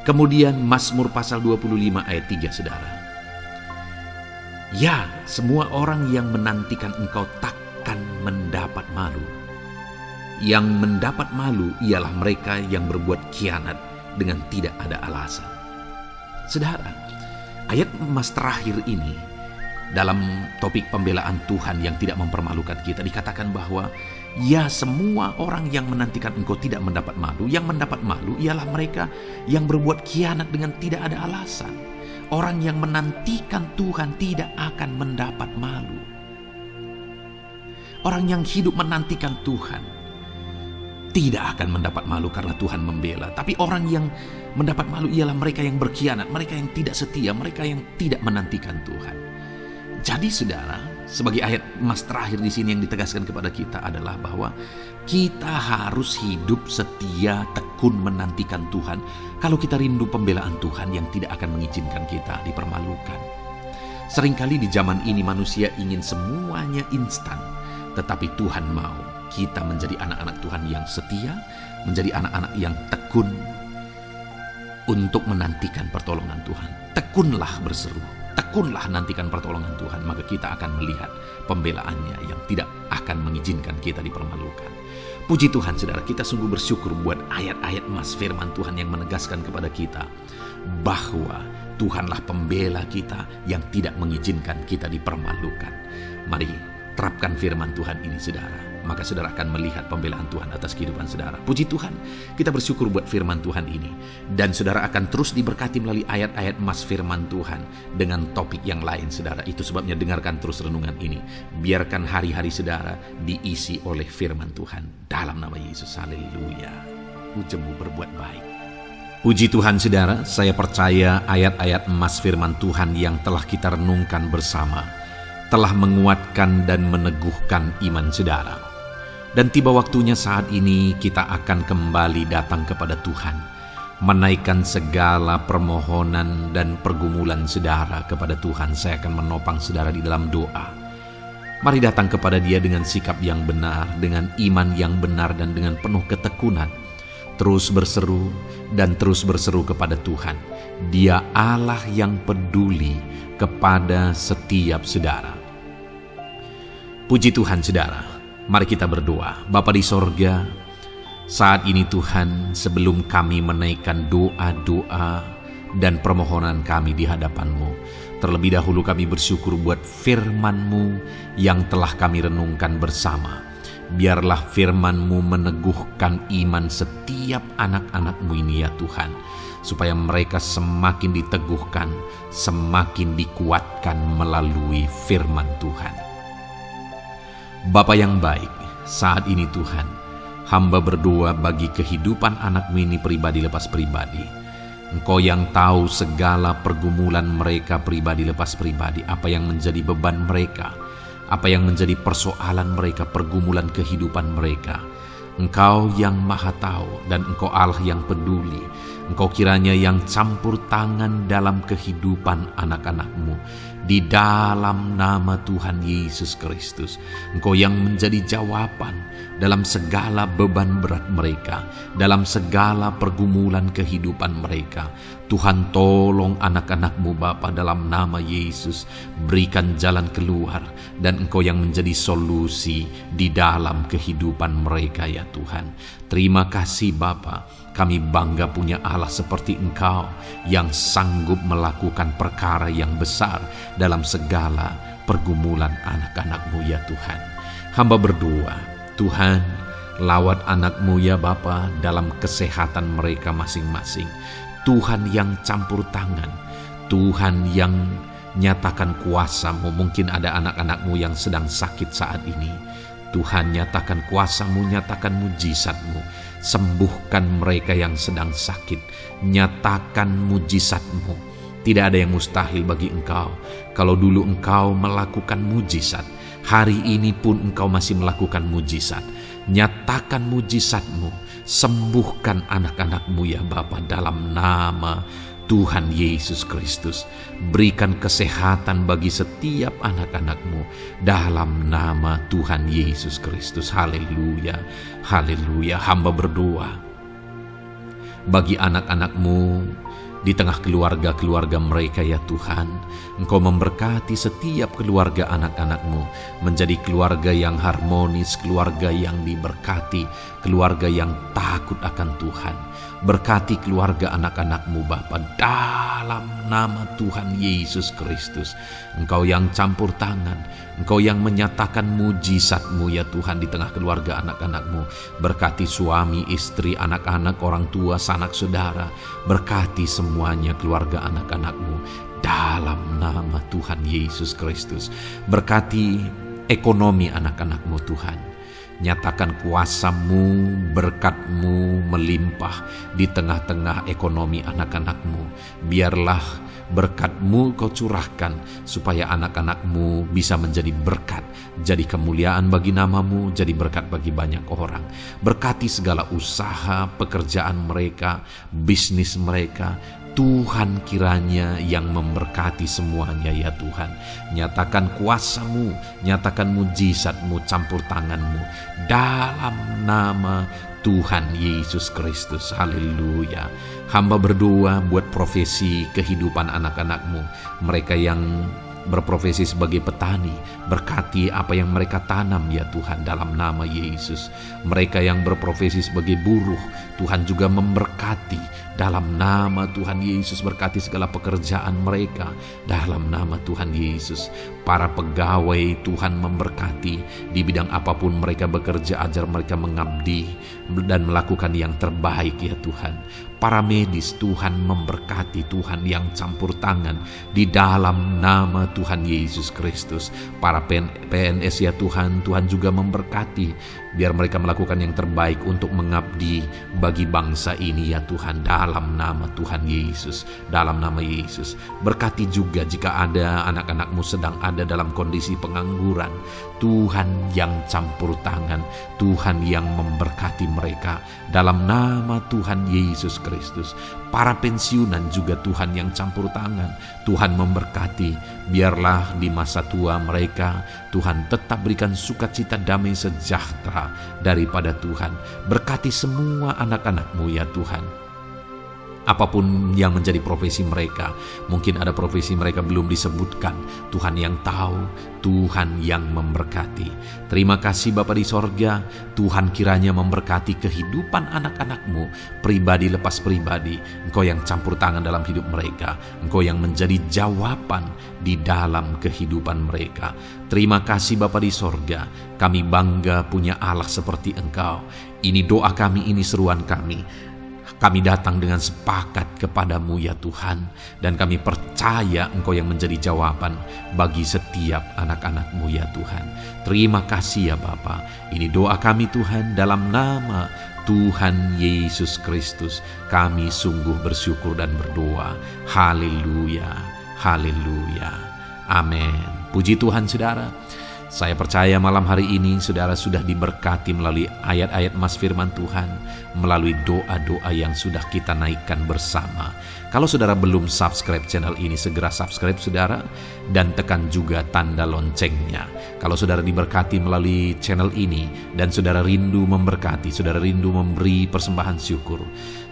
Kemudian Mazmur pasal 25 ayat 3 saudara. Ya, semua orang yang menantikan Engkau takkan mendapat malu. Yang mendapat malu ialah mereka yang berbuat khianat dengan tidak ada alasan. Saudara, ayat emas terakhir ini dalam topik pembelaan Tuhan yang tidak mempermalukan kita, dikatakan bahwa ya, semua orang yang menantikan Engkau tidak mendapat malu. Yang mendapat malu ialah mereka yang berbuat khianat dengan tidak ada alasan. Orang yang menantikan Tuhan tidak akan mendapat malu. Orang yang hidup menantikan Tuhan tidak akan mendapat malu karena Tuhan membela. Tapi orang yang mendapat malu ialah mereka yang berkhianat, mereka yang tidak setia, mereka yang tidak menantikan Tuhan. Jadi saudara, sebagai ayat emas terakhir di sini yang ditegaskan kepada kita adalah bahwa kita harus hidup setia, tekun menantikan Tuhan. Kalau kita rindu pembelaan Tuhan yang tidak akan mengizinkan kita dipermalukan. Seringkali di zaman ini manusia ingin semuanya instan, tetapi Tuhan mau kita menjadi anak-anak Tuhan yang setia, menjadi anak-anak yang tekun untuk menantikan pertolongan Tuhan. Tekunlah berseru, tekunlah nantikan pertolongan Tuhan, maka kita akan melihat pembelaannya yang tidak akan mengizinkan kita dipermalukan. Puji Tuhan saudara, kita sungguh bersyukur buat ayat-ayat emas firman Tuhan yang menegaskan kepada kita bahwa Tuhanlah pembela kita yang tidak mengizinkan kita dipermalukan. Mari terapkan firman Tuhan ini saudara, maka saudara akan melihat pembelaan Tuhan atas kehidupan saudara. Puji Tuhan, kita bersyukur buat firman Tuhan ini. Dan saudara akan terus diberkati melalui ayat-ayat emas firman Tuhan dengan topik yang lain saudara. Itu sebabnya dengarkan terus renungan ini. Biarkan hari-hari saudara diisi oleh firman Tuhan. Dalam nama Yesus, haleluya. Ujungmu berbuat baik. Puji Tuhan saudara, saya percaya ayat-ayat emas firman Tuhan yang telah kita renungkan bersama telah menguatkan dan meneguhkan iman saudara. Dan tiba waktunya saat ini kita akan kembali datang kepada Tuhan, menaikkan segala permohonan dan pergumulan saudara kepada Tuhan. Saya akan menopang saudara di dalam doa. Mari datang kepada Dia dengan sikap yang benar, dengan iman yang benar dan dengan penuh ketekunan. Terus berseru dan terus berseru kepada Tuhan. Dia Allah yang peduli kepada setiap saudara. Puji Tuhan saudara, mari kita berdoa. Bapa di sorga, saat ini Tuhan, sebelum kami menaikkan doa-doa dan permohonan kami di hadapan-Mu, terlebih dahulu kami bersyukur buat firman-Mu yang telah kami renungkan bersama. Biarlah firman-Mu meneguhkan iman setiap anak-anak-Mu ini ya Tuhan, supaya mereka semakin diteguhkan, semakin dikuatkan melalui firman Tuhan. Bapa yang baik, saat ini Tuhan, hamba berdoa bagi kehidupan anak-Mu ini pribadi lepas pribadi. Engkau yang tahu segala pergumulan mereka pribadi lepas pribadi, apa yang menjadi beban mereka, apa yang menjadi persoalan mereka, pergumulan kehidupan mereka. Engkau yang maha tahu dan Engkau Allah yang peduli. Engkau kiranya yang campur tangan dalam kehidupan anak-anak-Mu. Di dalam nama Tuhan Yesus Kristus, Engkau yang menjadi jawaban dalam segala beban berat mereka, dalam segala pergumulan kehidupan mereka. Tuhan tolong anak-anak-Mu Bapa dalam nama Yesus. Berikan jalan keluar dan Engkau yang menjadi solusi di dalam kehidupan mereka ya Tuhan. Terima kasih Bapa. Kami bangga punya Allah seperti Engkau yang sanggup melakukan perkara yang besar dalam segala pergumulan anak-anak-Mu ya Tuhan. Hamba berdoa, Tuhan, lawat anak-Mu ya Bapa dalam kesehatan mereka masing-masing. Tuhan yang campur tangan, Tuhan yang nyatakan kuasa-Mu. Mungkin ada anak-anak-Mu yang sedang sakit saat ini. Tuhan, nyatakan kuasa-Mu, nyatakan mujizat-Mu. Sembuhkan mereka yang sedang sakit. Nyatakan mujizat-Mu. Tidak ada yang mustahil bagi Engkau. Kalau dulu Engkau melakukan mujizat, hari ini pun Engkau masih melakukan mujizat. Nyatakan mujizat-Mu. Sembuhkan anak-anak-Mu ya Bapa dalam nama Tuhan Yesus Kristus. Berikan kesehatan bagi setiap anak-anak-Mu dalam nama Tuhan Yesus Kristus. Haleluya, haleluya. Hamba berdoa bagi anak-anak-Mu di tengah keluarga-keluarga mereka ya Tuhan. Engkau memberkati setiap keluarga anak-anak-Mu menjadi keluarga yang harmonis, keluarga yang diberkati, keluarga yang takut akan Tuhan. Berkati keluarga anak-anak-Mu Bapa dalam nama Tuhan Yesus Kristus. Engkau yang campur tangan, Engkau yang menyatakan mujizat-Mu ya Tuhan di tengah keluarga anak-anak-Mu. Berkati suami, istri, anak-anak, orang tua, sanak saudara. Berkati semuanya keluarga anak-anak-Mu dalam nama Tuhan Yesus Kristus. Berkati ekonomi anak-anak-Mu Tuhan. Nyatakan kuasa-Mu, berkat-Mu melimpah di tengah-tengah ekonomi anak-anak-Mu. Biarlah berkat-Mu Kau curahkan supaya anak-anak-Mu bisa menjadi berkat, jadi kemuliaan bagi nama-Mu, jadi berkat bagi banyak orang. Berkati segala usaha, pekerjaan mereka, bisnis mereka. Tuhan kiranya yang memberkati semuanya ya Tuhan. Nyatakan kuasa-Mu, nyatakan mujizat-Mu, campur tangan-Mu dalam nama Tuhan Yesus Kristus. Haleluya. Hamba berdoa buat profesi kehidupan anak-anak-Mu, mereka yang berprofesi sebagai petani, berkati apa yang mereka tanam ya Tuhan dalam nama Yesus. Mereka yang berprofesi sebagai buruh, Tuhan juga memberkati dalam nama Tuhan Yesus. Berkati segala pekerjaan mereka dalam nama Tuhan Yesus. Para pegawai Tuhan memberkati di bidang apapun mereka bekerja, ajar mereka mengabdi dan melakukan yang terbaik ya Tuhan. Para medis Tuhan memberkati, Tuhan yang campur tangan di dalam nama Tuhan Yesus Kristus. Para PNS ya Tuhan, Tuhan juga memberkati, biar mereka melakukan yang terbaik untuk mengabdi bagi bangsa ini ya Tuhan, dalam nama Tuhan Yesus, dalam nama Yesus. Berkati juga jika ada anak-anak-Mu sedang ada dalam kondisi pengangguran, Tuhan yang campur tangan, Tuhan yang memberkati mereka dalam nama Tuhan Yesus Kristus. Para pensiunan juga Tuhan yang campur tangan, Tuhan memberkati, biarlah di masa tua mereka Tuhan tetap berikan sukacita, damai sejahtera daripada Tuhan. Berkati semua anak-anak-Mu ya Tuhan, apapun yang menjadi profesi mereka. Mungkin ada profesi mereka belum disebutkan, Tuhan yang tahu, Tuhan yang memberkati. Terima kasih Bapa di sorga, Tuhan kiranya memberkati kehidupan anak-anak-Mu, pribadi lepas pribadi. Engkau yang campur tangan dalam hidup mereka, Engkau yang menjadi jawaban di dalam kehidupan mereka. Terima kasih Bapa di sorga, kami bangga punya Allah seperti Engkau. Ini doa kami, ini seruan kami. Kami datang dengan sepakat kepadamu ya Tuhan, dan kami percaya Engkau yang menjadi jawaban bagi setiap anak-anak-Mu ya Tuhan. Terima kasih ya Bapa. Ini doa kami Tuhan, dalam nama Tuhan Yesus Kristus kami sungguh bersyukur dan berdoa. Haleluya, haleluya, amin. Puji Tuhan saudara. Saya percaya malam hari ini saudara sudah diberkati melalui ayat-ayat Mas Firman Tuhan, melalui doa-doa yang sudah kita naikkan bersama. Kalau saudara belum subscribe channel ini, segera subscribe saudara, dan tekan juga tanda loncengnya. Kalau saudara diberkati melalui channel ini dan saudara rindu memberkati, saudara rindu memberi persembahan syukur,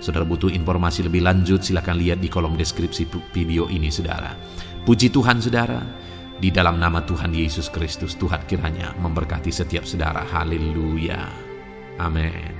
saudara butuh informasi lebih lanjut, silakan lihat di kolom deskripsi video ini saudara. Puji Tuhan saudara. Di dalam nama Tuhan Yesus Kristus, Tuhan kiranya memberkati setiap saudara. Haleluya. Amin.